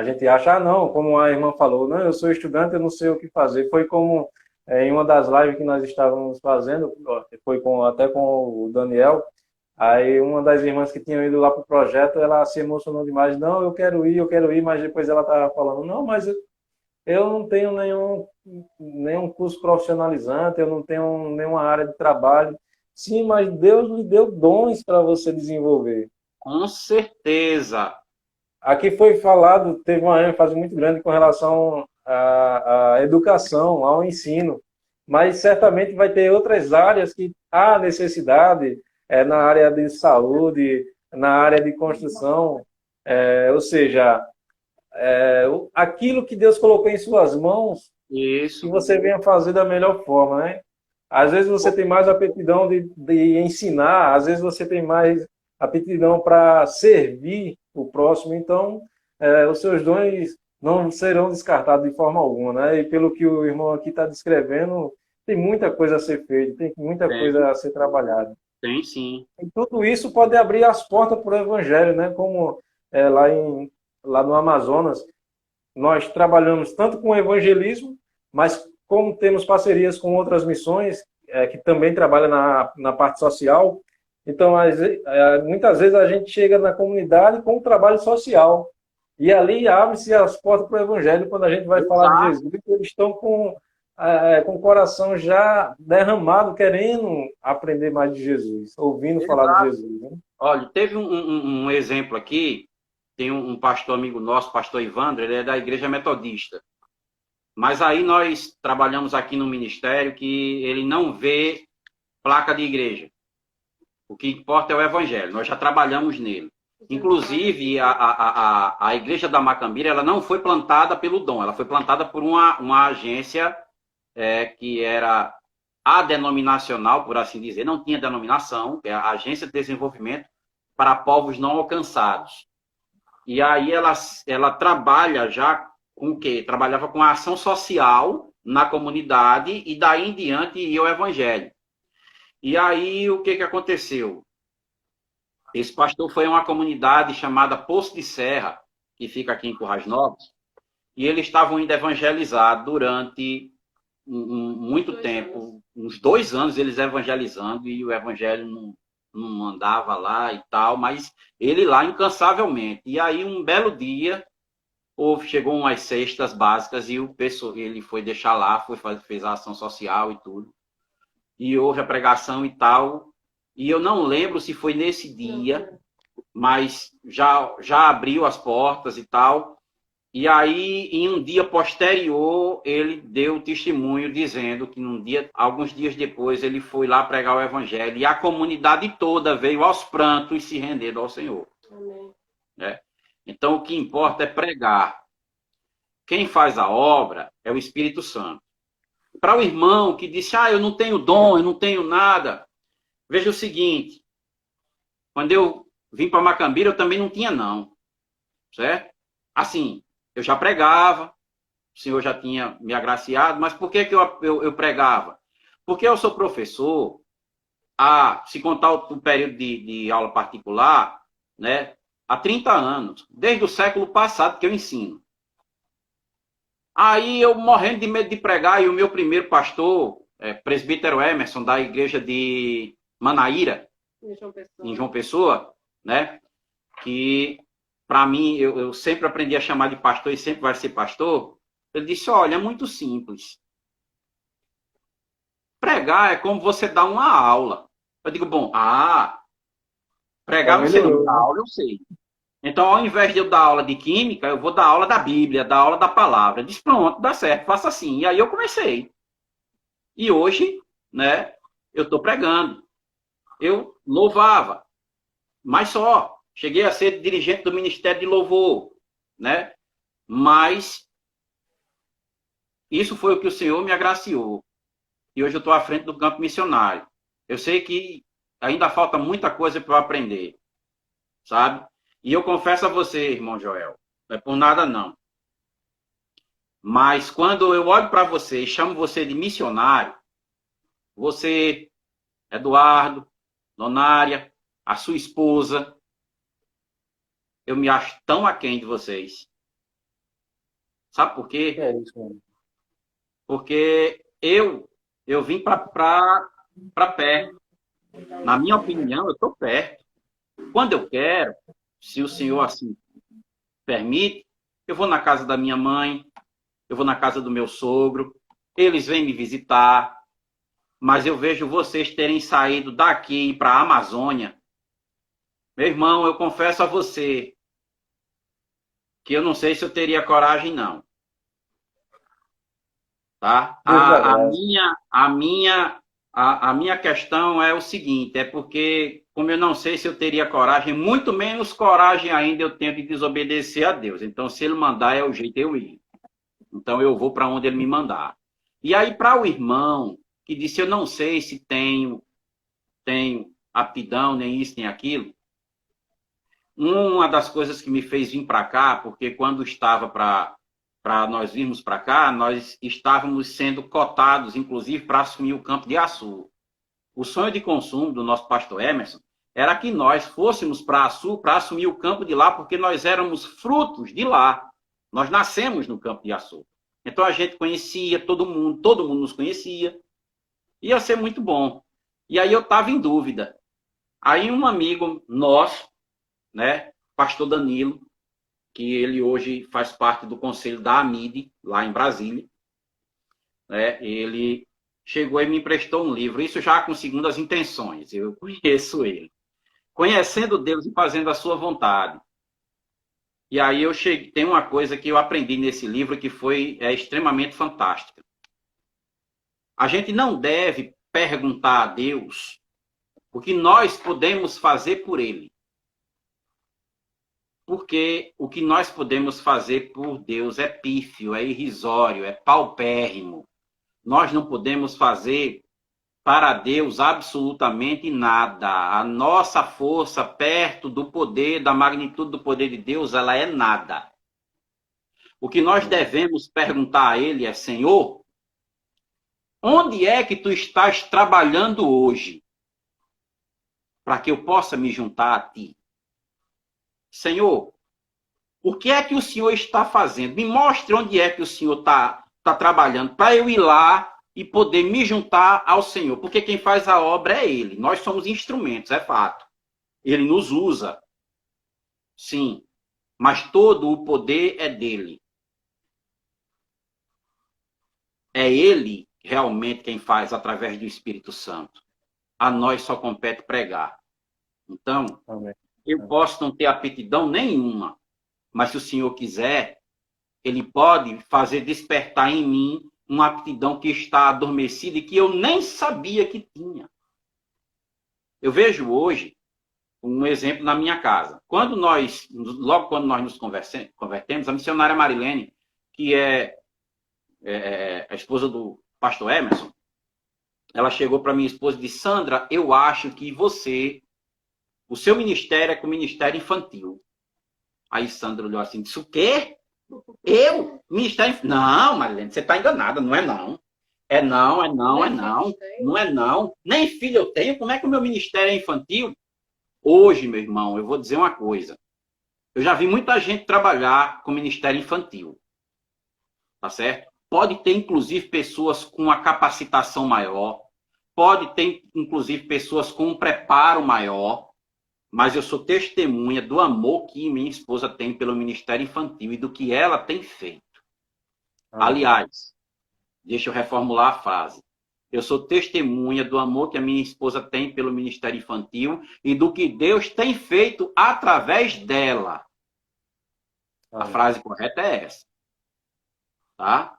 Speaker 1: gente acha, não, como a irmã falou, não, eu sou estudante, eu não sei o que fazer. Foi como em uma das lives que nós estávamos fazendo, foi até com o Daniel, aí uma das irmãs que tinham ido lá para o projeto, ela se emocionou demais, não, eu quero ir, mas depois ela estava falando, não, mas eu não tenho nenhum curso profissionalizante, eu não tenho nenhuma área de trabalho. Sim, mas Deus lhe deu dons para você desenvolver.
Speaker 2: Com certeza.
Speaker 1: Aqui foi falado, teve uma ênfase muito grande com relação à educação, ao ensino, mas certamente vai ter outras áreas que há necessidade, na área de saúde, na área de construção, ou seja, aquilo que Deus colocou em suas mãos,
Speaker 2: Isso.
Speaker 1: que você venha fazer da melhor forma, né? Às vezes você tem mais aptidão de ensinar, às vezes você tem mais aptidão para servir o próximo, então os seus dons não serão descartados de forma alguma, né? E pelo que o irmão aqui está descrevendo, tem muita coisa a ser feita, tem muita coisa a ser trabalhada.
Speaker 2: Tem sim.
Speaker 1: E tudo isso pode abrir as portas para o Evangelho, né? Como lá no Amazonas, nós trabalhamos tanto com evangelismo, mas como temos parcerias com outras missões que também trabalham na parte social, então muitas vezes a gente chega na comunidade com um trabalho social e ali abre-se as portas para o Evangelho quando a gente vai falar de Jesus, e eles estão com o coração já derramado, querendo aprender mais de Jesus, ouvindo falar de Jesus. Né?
Speaker 2: Olha, teve um exemplo aqui, tem um pastor amigo nosso, pastor Ivandro, ele é da Igreja Metodista. Mas aí nós trabalhamos aqui no ministério que ele não vê placa de igreja. O que importa é o Evangelho, nós já trabalhamos nele. Inclusive, a Igreja da Macambira, ela não foi plantada pelo Dom, ela foi plantada por uma agência que era adenominacional, por assim dizer, não tinha denominação, que é a Agência de Desenvolvimento para Povos Não Alcançados. E aí ela trabalha já com o quê? Trabalhava com a ação social na comunidade e daí em diante ia o Evangelho. E aí o que aconteceu? Esse pastor foi a uma comunidade chamada Poço de Serra, que fica aqui em Currais Novos, e eles estavam indo evangelizar durante muito tempo, uns 2 anos eles evangelizando, e o evangelho não andava lá e tal, mas ele lá incansavelmente. E aí um belo dia, chegou umas cestas básicas e ele foi deixar lá, fez a ação social e tudo. E houve a pregação e tal. E eu não lembro se foi nesse dia, mas já abriu as portas e tal. E aí, em um dia posterior, ele deu testemunho dizendo que alguns dias depois, ele foi lá pregar o Evangelho. E a comunidade toda veio aos prantos se rendendo ao Senhor.
Speaker 3: Amém.
Speaker 2: Então, o que importa é pregar. Quem faz a obra é o Espírito Santo. Para o irmão que disse, eu não tenho dom, eu não tenho nada. Veja o seguinte, quando eu vim para Macambira, eu também não tinha não, certo? Assim, eu já pregava, o Senhor já tinha me agraciado, mas por que eu pregava? Porque eu sou professor, se contar o período de aula particular, né, há 30 anos, desde o século passado que eu ensino. Aí eu morrendo de medo de pregar, e o meu primeiro pastor, presbítero Emerson, da igreja de Manaíra, em João Pessoa, né, que para mim, eu sempre aprendi a chamar de pastor e sempre vai ser pastor, ele disse, olha, é muito simples. Pregar é como você dar uma aula. Eu digo, bom, pregar você não dá aula, eu sei. Então, ao invés de eu dar aula de química, eu vou dar aula da Bíblia, dar aula da palavra. Eu disse, pronto, dá certo, faça assim. E aí eu comecei. E hoje, né, eu estou pregando. Eu louvava, mas só. Cheguei a ser dirigente do Ministério de Louvor, né? Mas isso foi o que o Senhor me agraciou. E hoje eu estou à frente do campo missionário. Eu sei que ainda falta muita coisa para eu aprender, sabe? E eu confesso a você, irmão Joel, não é por nada não. Mas quando eu olho para você e chamo você de missionário, você, Eduardo, Donária, a sua esposa, eu me acho tão aquém de vocês. Sabe por quê?
Speaker 1: É isso, mano.
Speaker 2: Porque eu vim para perto. Na minha opinião, eu estou perto. Quando eu quero, se o Senhor assim permite, eu vou na casa da minha mãe, eu vou na casa do meu sogro, eles vêm me visitar, mas eu vejo vocês terem saído daqui para a Amazônia. Meu irmão, eu confesso a você que eu não sei se eu teria coragem, não. Tá? A minha questão é o seguinte, é porque, como eu não sei se eu teria coragem, muito menos coragem ainda eu tenho de desobedecer a Deus. Então, se Ele mandar, é o jeito de eu ir. Então, eu vou para onde Ele me mandar. E aí, para o irmão que disse, eu não sei se tenho aptidão, nem isso, nem aquilo, uma das coisas que me fez vir para cá, porque quando estava para nós virmos para cá, nós estávamos sendo cotados, inclusive, para assumir o campo de Açu. O sonho de consumo do nosso pastor Emerson era que nós fôssemos para Açu para assumir o campo de lá, porque nós éramos frutos de lá. Nós nascemos no campo de Açu. Então a gente conhecia todo mundo nos conhecia. Ia ser muito bom. E aí eu estava em dúvida. Aí um amigo nosso, né, pastor Danilo, que ele hoje faz parte do conselho da AMIDE, lá em Brasília, né, ele chegou e me emprestou um livro, isso já com segundas intenções, eu conheço ele. Conhecendo Deus e fazendo a sua vontade. E aí tem uma coisa que eu aprendi nesse livro que foi extremamente fantástica. A gente não deve perguntar a Deus o que nós podemos fazer por Ele. Porque o que nós podemos fazer por Deus é pífio, é irrisório, é paupérrimo. Nós não podemos fazer para Deus absolutamente nada. A nossa força perto do poder, da magnitude do poder de Deus, ela é nada. O que nós devemos perguntar a Ele é, Senhor, onde é que Tu estás trabalhando hoje para que eu possa me juntar a Ti? Senhor, o que é que o Senhor está fazendo? Me mostre onde é que o Senhor está trabalhando para eu ir lá e poder me juntar ao Senhor. Porque quem faz a obra é Ele. Nós somos instrumentos, é fato. Ele nos usa. Sim. Mas todo o poder é dele. É Ele realmente quem faz através do Espírito Santo. A nós só compete pregar. Então,
Speaker 1: Amém.
Speaker 2: Eu posso não ter aptidão nenhuma, mas se o Senhor quiser, Ele pode fazer despertar em mim uma aptidão que está adormecida e que eu nem sabia que tinha. Eu vejo hoje um exemplo na minha casa. Logo quando nós nos convertemos, a missionária Marilene, que é a esposa do pastor Emerson, ela chegou para minha esposa e disse: Sandra, eu acho que o seu ministério é com o ministério infantil. Aí Sandra olhou assim e disse: o quê? Eu? Ministério infantil? Não, Marilene, você está enganada, não é não. É não, é não, é não. Não é não. Nem filho eu tenho, como é que o meu ministério é infantil? Hoje, meu irmão, eu vou dizer uma coisa. Eu já vi muita gente trabalhar com ministério infantil. Tá certo? Pode ter, inclusive, pessoas com uma capacitação maior. Pode ter, inclusive, pessoas com um preparo maior. Mas eu sou testemunha do amor que minha esposa tem pelo ministério infantil e do que ela tem feito. Aliás, deixa eu reformular a frase. Eu sou testemunha do amor que a minha esposa tem pelo ministério infantil e do que Deus tem feito através dela. A frase correta é essa. Tá?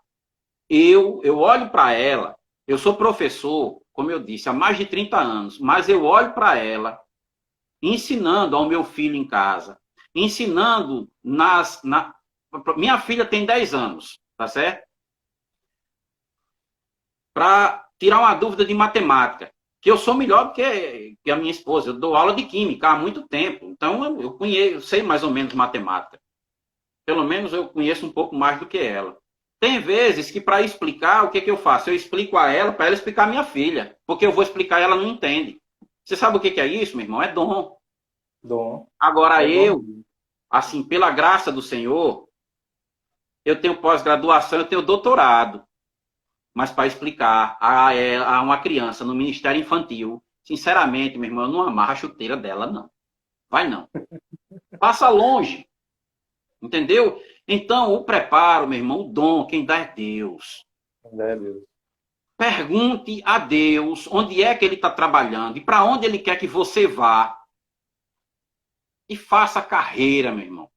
Speaker 2: Eu olho para ela, eu sou professor, como eu disse, há mais de 30 anos, mas eu olho para ela ensinando ao meu filho em casa, ensinando minha filha tem 10 anos, tá certo? Para tirar uma dúvida de matemática, que eu sou melhor do que a minha esposa, eu dou aula de química há muito tempo, então eu sei mais ou menos matemática. Pelo menos eu conheço um pouco mais do que ela. Tem vezes que para explicar, o que eu faço? Eu explico a ela para ela explicar a minha filha, porque eu vou explicar e ela não entende. Você sabe o que é isso, meu irmão? É dom.
Speaker 1: Dom.
Speaker 2: Agora assim, pela graça do Senhor, eu tenho pós-graduação, eu tenho doutorado. Mas para explicar a uma criança no ministério infantil, sinceramente, meu irmão, eu não amarro a chuteira dela, não. Vai não. Passa longe. Entendeu? Então, o preparo, meu irmão, o dom, quem dá é Deus.
Speaker 1: É Deus.
Speaker 2: Pergunte a Deus onde é que Ele está trabalhando e para onde Ele quer que você vá. E faça carreira, meu irmão.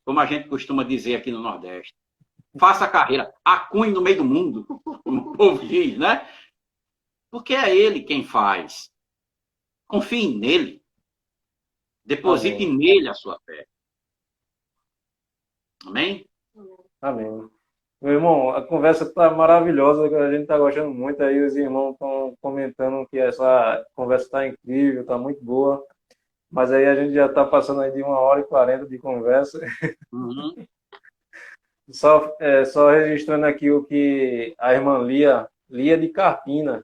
Speaker 2: Como a gente costuma dizer aqui no Nordeste. Faça carreira. Acunhe no meio do mundo, como o povo diz, né? Porque é Ele quem faz. Confie nele. Deposite nele a sua fé. Amém?
Speaker 1: Amém. Meu irmão, a conversa está maravilhosa, a gente está gostando muito, aí os irmãos estão comentando que essa conversa está incrível, está muito boa, mas aí a gente já está passando aí de 1h40 de conversa.
Speaker 2: Uhum.
Speaker 1: Só registrando aqui o que a irmã Lia de Carpina,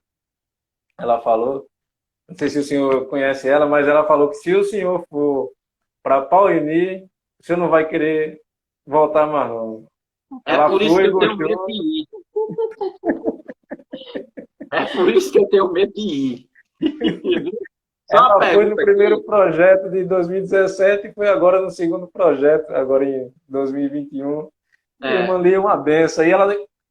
Speaker 1: ela falou, não sei se o senhor conhece ela, mas ela falou que se o senhor for para Paulinir, o senhor não vai querer voltar mais não.
Speaker 2: É por isso que eu tenho medo de ir. É por isso que eu tenho medo de ir.
Speaker 1: Ela foi no primeiro projeto de 2017 e foi agora no segundo projeto, agora em 2021. A irmã Lia é uma benção.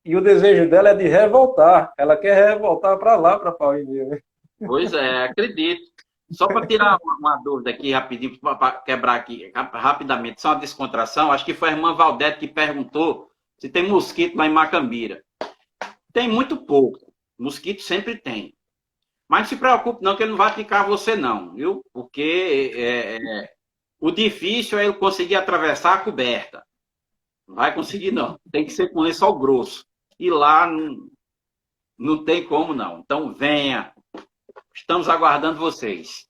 Speaker 1: E o desejo dela é de revoltar. Ela quer revoltar para lá, para Paulinir, né?
Speaker 2: Pois é, acredito. Só para tirar uma dúvida aqui rapidinho, para quebrar aqui rapidamente, só uma descontração. Acho que foi a irmã Valdete que perguntou se tem mosquito lá em Macambira. Tem muito pouco. Mosquito sempre tem. Mas não se preocupe não, que ele não vai picar você não, viu? Porque o difícil é ele conseguir atravessar a coberta. Não vai conseguir não. Tem que ser com lençol grosso. E lá não tem como não. Então venha. Estamos aguardando vocês.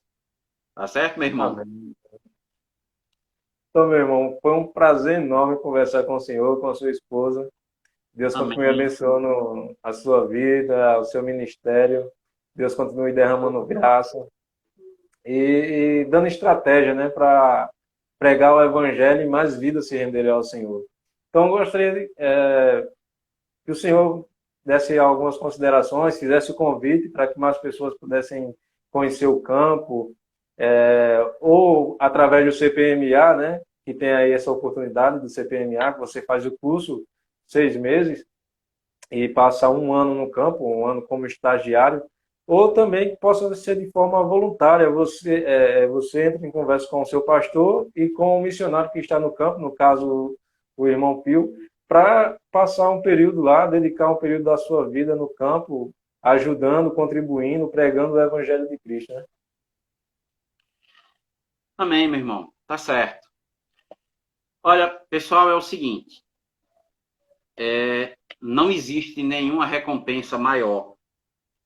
Speaker 2: Tá certo, meu irmão?
Speaker 1: Amém. Então, meu irmão, foi um prazer enorme conversar com o senhor, com a sua esposa. Deus continue abençoando a sua vida, o seu ministério. Deus continue derramando graça e dando estratégia, né, para pregar o evangelho e mais vidas se renderem ao Senhor. Então, eu gostaria que o senhor desse algumas considerações, fizesse o convite para que mais pessoas pudessem conhecer o campo, ou através do CPMA, né, que tem aí essa oportunidade do CPMA, que você faz o curso 6 meses e passa 1 ano no campo, 1 ano como estagiário, ou também que possa ser de forma voluntária. Você entra em conversa com o seu pastor e com o missionário que está no campo, no caso o irmão Pio, para passar um período lá, dedicar um período da sua vida no campo, ajudando, contribuindo, pregando o Evangelho de Cristo, né?
Speaker 2: Amém, meu irmão. Tá certo. Olha, pessoal, é o seguinte. Não existe nenhuma recompensa maior.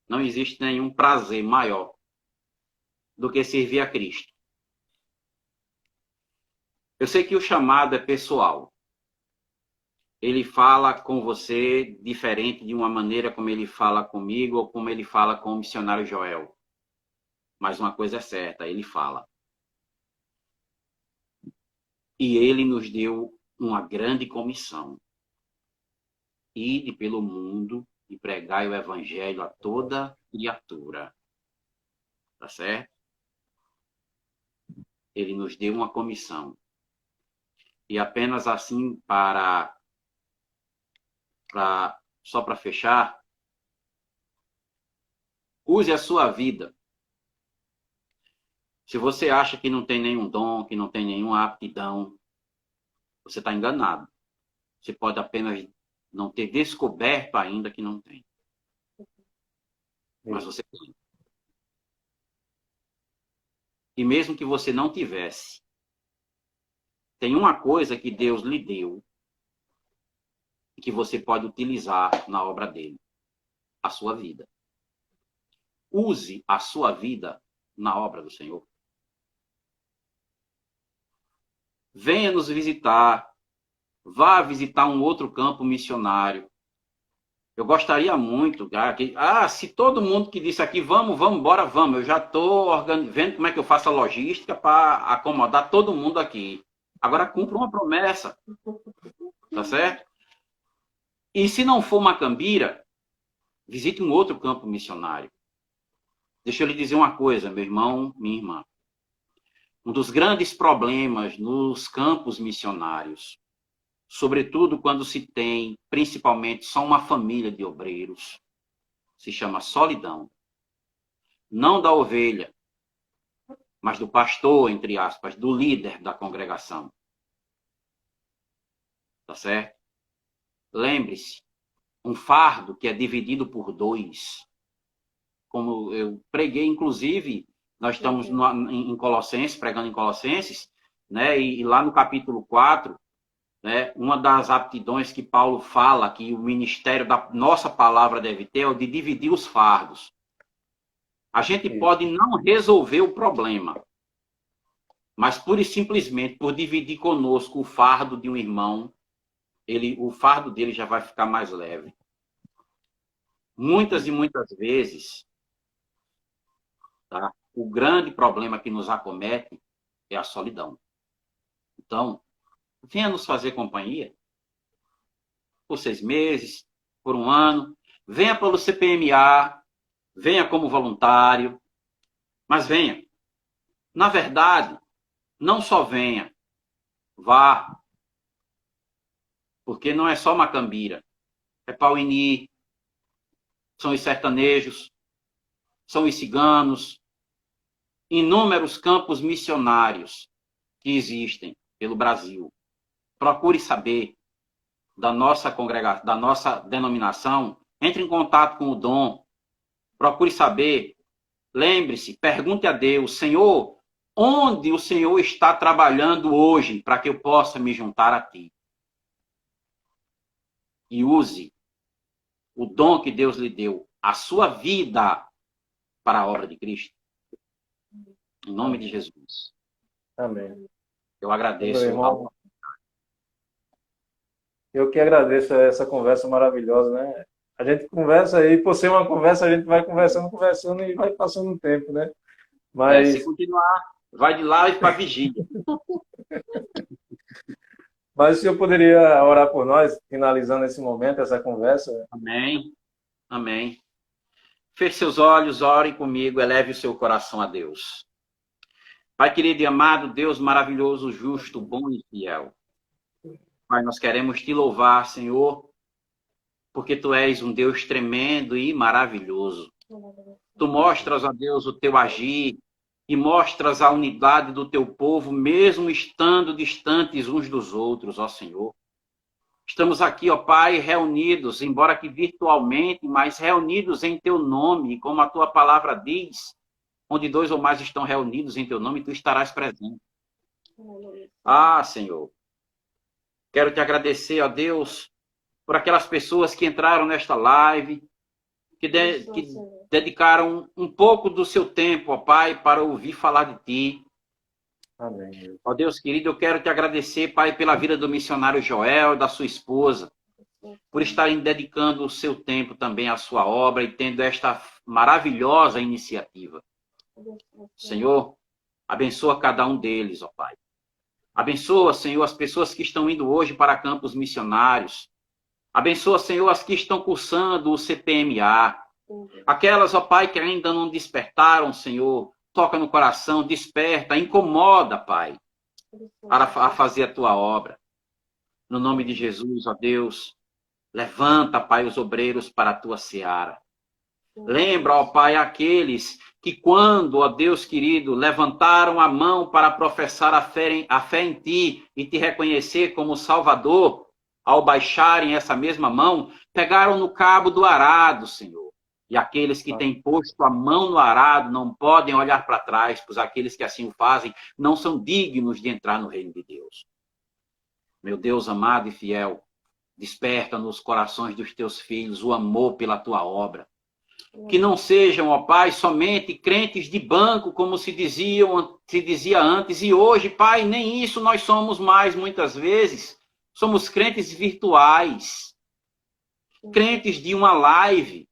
Speaker 2: Não existe nenhum prazer maior do que servir a Cristo. Eu sei que o chamado é pessoal. Ele fala com você diferente de uma maneira como ele fala comigo ou como ele fala com o missionário Joel. Mas uma coisa é certa, ele fala. E ele nos deu uma grande comissão. Ide pelo mundo e pregai o evangelho a toda criatura. Tá certo? Ele nos deu uma comissão. E apenas assim só para fechar, use a sua vida. Se você acha que não tem nenhum dom, que não tem nenhuma aptidão, você está enganado. Você pode apenas não ter descoberto ainda que não tem. Mas você tem. E mesmo que você não tivesse, tem uma coisa que Deus lhe deu e que você pode utilizar na obra dele. A sua vida. Use a sua vida na obra do Senhor. Venha nos visitar. Vá visitar um outro campo missionário. Eu gostaria muito, se todo mundo que disse aqui, vamos, bora, vamos. Eu já estou vendo como é que eu faço a logística para acomodar todo mundo aqui. Agora cumpra uma promessa. Tá certo? E se não for Macambira, visite um outro campo missionário. Deixa eu lhe dizer uma coisa, meu irmão, minha irmã. Um dos grandes problemas nos campos missionários, sobretudo quando se tem, principalmente, só uma família de obreiros, se chama solidão. Não da ovelha, mas do pastor, entre aspas, do líder da congregação. Tá certo? Lembre-se, um fardo que é dividido por dois, como eu preguei, inclusive, nós estamos em Colossenses, pregando em Colossenses, né? E lá no capítulo 4, né, uma das aptidões que Paulo fala que o ministério da nossa palavra deve ter é o de dividir os fardos. A gente pode não resolver o problema, mas pura e simplesmente por dividir conosco o fardo de um irmão, o fardo dele já vai ficar mais leve. Muitas e muitas vezes, tá, o grande problema que nos acomete é a solidão. Então, venha nos fazer companhia por 6 meses, por 1 ano. Venha pelo CPMA, venha como voluntário, mas venha. Na verdade, não só venha, vá. Porque não é só Macambira, é Pauini, são os sertanejos, são os ciganos, inúmeros campos missionários que existem pelo Brasil. Procure saber da nossa congregação, da nossa denominação, entre em contato com o Dom, procure saber, lembre-se, pergunte a Deus, Senhor, onde o Senhor está trabalhando hoje para que eu possa me juntar a Ti? E use o dom que Deus lhe deu, a sua vida, para a obra de Cristo. Em nome de Jesus.
Speaker 1: Amém.
Speaker 2: Eu agradeço.
Speaker 1: Meu irmão, eu que agradeço essa conversa maravilhosa, né? A gente conversa aí, por ser uma conversa, a gente vai conversando e vai passando um tempo, né? Mas
Speaker 2: se continuar, vai de lá e para vigília.
Speaker 1: Mas o senhor poderia orar por nós, finalizando esse momento, essa conversa?
Speaker 2: Amém. Amém. Feche seus olhos, ore comigo, eleve o seu coração a Deus. Pai querido e amado, Deus maravilhoso, justo, bom e fiel. Pai, nós queremos te louvar, Senhor, porque tu és um Deus tremendo e maravilhoso. Tu mostras, ó Deus, o teu agir e mostras a unidade do teu povo, mesmo estando distantes uns dos outros, ó Senhor. Estamos aqui, ó Pai, reunidos, embora que virtualmente, mas reunidos em teu nome, como a tua palavra diz, onde 2 ou mais estão reunidos em teu nome, tu estarás presente. Ah, Senhor, quero te agradecer, ó Deus, por aquelas pessoas que entraram nesta live, que dedicaram um pouco do seu tempo, ó Pai, para ouvir falar de Ti.
Speaker 1: Amém.
Speaker 2: Ó Deus querido, eu quero te agradecer, Pai, pela vida do missionário Joel e da sua esposa, por estarem dedicando o seu tempo também à sua obra e tendo esta maravilhosa iniciativa. Senhor, abençoa cada um deles, ó Pai. Abençoa, Senhor, as pessoas que estão indo hoje para campos missionários. Abençoa, Senhor, as que estão cursando o CPMA. Aquelas, ó Pai, que ainda não despertaram, Senhor, toca no coração, desperta, incomoda, Pai, para fazer a tua obra. No nome de Jesus, ó Deus, levanta, Pai, os obreiros para a tua seara. Lembra, ó Pai, aqueles que quando, ó Deus querido, levantaram a mão para professar a fé em Ti e te reconhecer como Salvador, ao baixarem essa mesma mão, pegaram no cabo do arado, Senhor. E aqueles que têm posto a mão no arado não podem olhar para trás, pois aqueles que assim o fazem não são dignos de entrar no reino de Deus. Meu Deus amado e fiel, desperta nos corações dos teus filhos o amor pela tua obra. Que não sejam, ó Pai, somente crentes de banco, como se dizia antes, e hoje, Pai, nem isso nós somos mais muitas vezes. Somos crentes virtuais, crentes de uma live,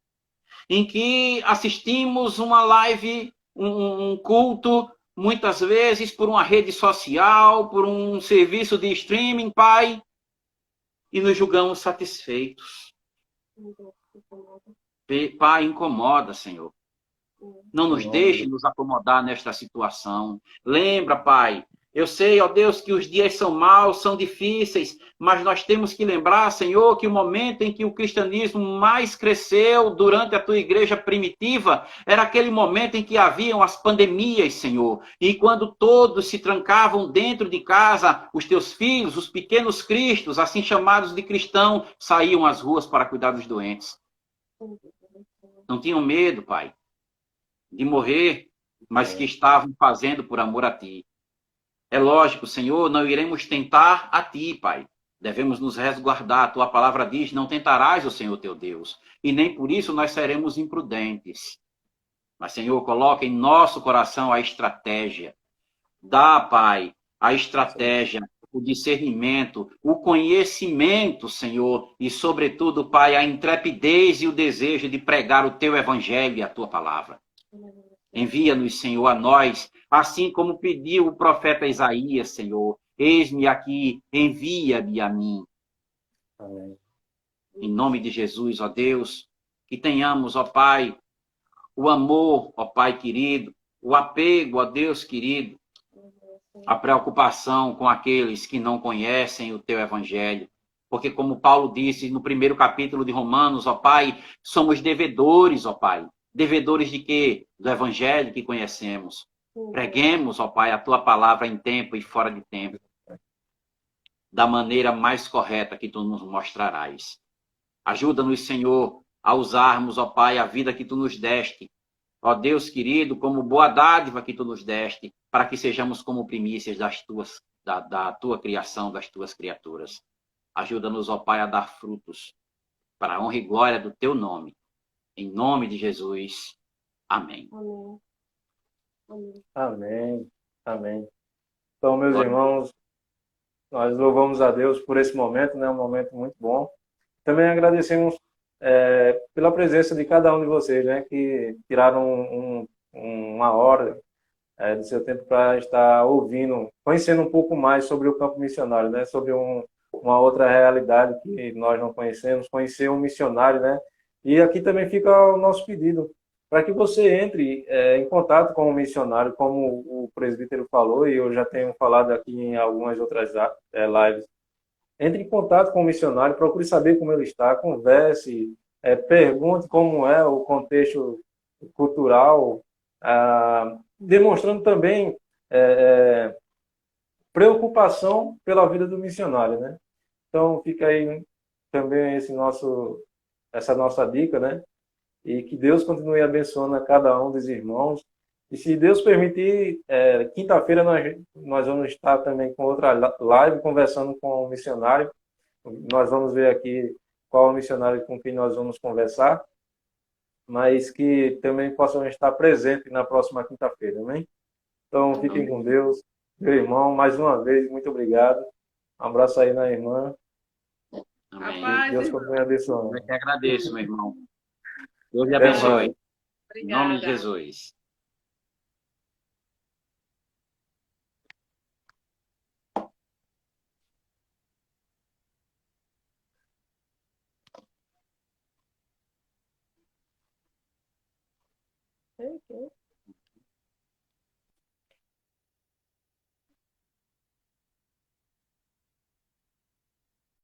Speaker 2: em que assistimos uma live, um culto, muitas vezes por uma rede social, por um serviço de streaming, Pai, e nos julgamos satisfeitos. Pai, incomoda, Senhor. Não nos deixe nos acomodar nesta situação. Lembra, Pai, eu sei, ó Deus, que os dias são maus, são difíceis, mas nós temos que lembrar, Senhor, que o momento em que o cristianismo mais cresceu durante a tua igreja primitiva era aquele momento em que haviam as pandemias, Senhor. E quando todos se trancavam dentro de casa, os teus filhos, os pequenos cristos, assim chamados de cristão, saíam às ruas para cuidar dos doentes. Não tinham medo, Pai, de morrer, mas que estavam fazendo por amor a Ti. É lógico, Senhor, não iremos tentar a Ti, Pai. Devemos nos resguardar. A Tua palavra diz, não tentarás o Senhor teu Deus. E nem por isso nós seremos imprudentes. Mas, Senhor, coloca em nosso coração a estratégia. Dá, Pai, a estratégia, o discernimento, o conhecimento, Senhor, e, sobretudo, Pai, a intrepidez e o desejo de pregar o Teu Evangelho e a Tua palavra. Envia-nos, Senhor, a nós, assim como pediu o profeta Isaías, Senhor. Eis-me aqui, envia-me a mim.
Speaker 1: Amém.
Speaker 2: Em nome de Jesus, ó Deus, que tenhamos, ó Pai, o amor, ó Pai querido, o apego, ó Deus querido, a preocupação com aqueles que não conhecem o Teu Evangelho. Porque, como Paulo disse no primeiro capítulo de Romanos, ó Pai, somos devedores, ó Pai. Devedores de quê? Do Evangelho que conhecemos. Preguemos, ó Pai, a Tua palavra em tempo e fora de tempo. Da maneira mais correta que Tu nos mostrarás. Ajuda-nos, Senhor, a usarmos, ó Pai, a vida que Tu nos deste. Ó Deus querido, como boa dádiva que Tu nos deste, para que sejamos como primícias da Tua criação, das Tuas criaturas. Ajuda-nos, ó Pai, a dar frutos para a honra e glória do Teu nome. Em nome de Jesus. Amém.
Speaker 1: Amém. Amém. Então, meus irmãos, nós louvamos a Deus por esse momento, né? Um momento muito bom. Também agradecemos pela presença de cada um de vocês, né? Que tiraram uma hora do seu tempo para estar ouvindo, conhecendo um pouco mais sobre o campo missionário, né? Sobre uma outra realidade que nós não conhecemos, conhecer um missionário, né? E aqui também fica o nosso pedido, para que você entre em contato com o missionário, como o presbítero falou, e eu já tenho falado aqui em algumas outras lives. Entre em contato com o missionário, procure saber como ele está, converse, pergunte como é o contexto cultural, demonstrando também preocupação pela vida do missionário, né? Então, fica aí também essa nossa dica, né? E que Deus continue abençoando a cada um dos irmãos E se Deus permitir, quinta-feira nós vamos estar também com outra live conversando com o missionário. Nós vamos ver aqui qual é o missionário com quem nós vamos conversar, mas que também possam estar presentes na próxima quinta-feira, amém? Então, fiquem com Deus. Meu irmão, mais uma vez, muito obrigado. Um abraço aí na irmã.
Speaker 2: Amém.
Speaker 3: Rapaz,
Speaker 1: Deus
Speaker 3: irmão.
Speaker 1: continue abençoando.
Speaker 2: Eu que agradeço, meu irmão. Deus lhe
Speaker 1: Até
Speaker 2: abençoe.
Speaker 1: mais.
Speaker 2: Em nome de
Speaker 3: Obrigada.
Speaker 2: Jesus.
Speaker 3: Ok.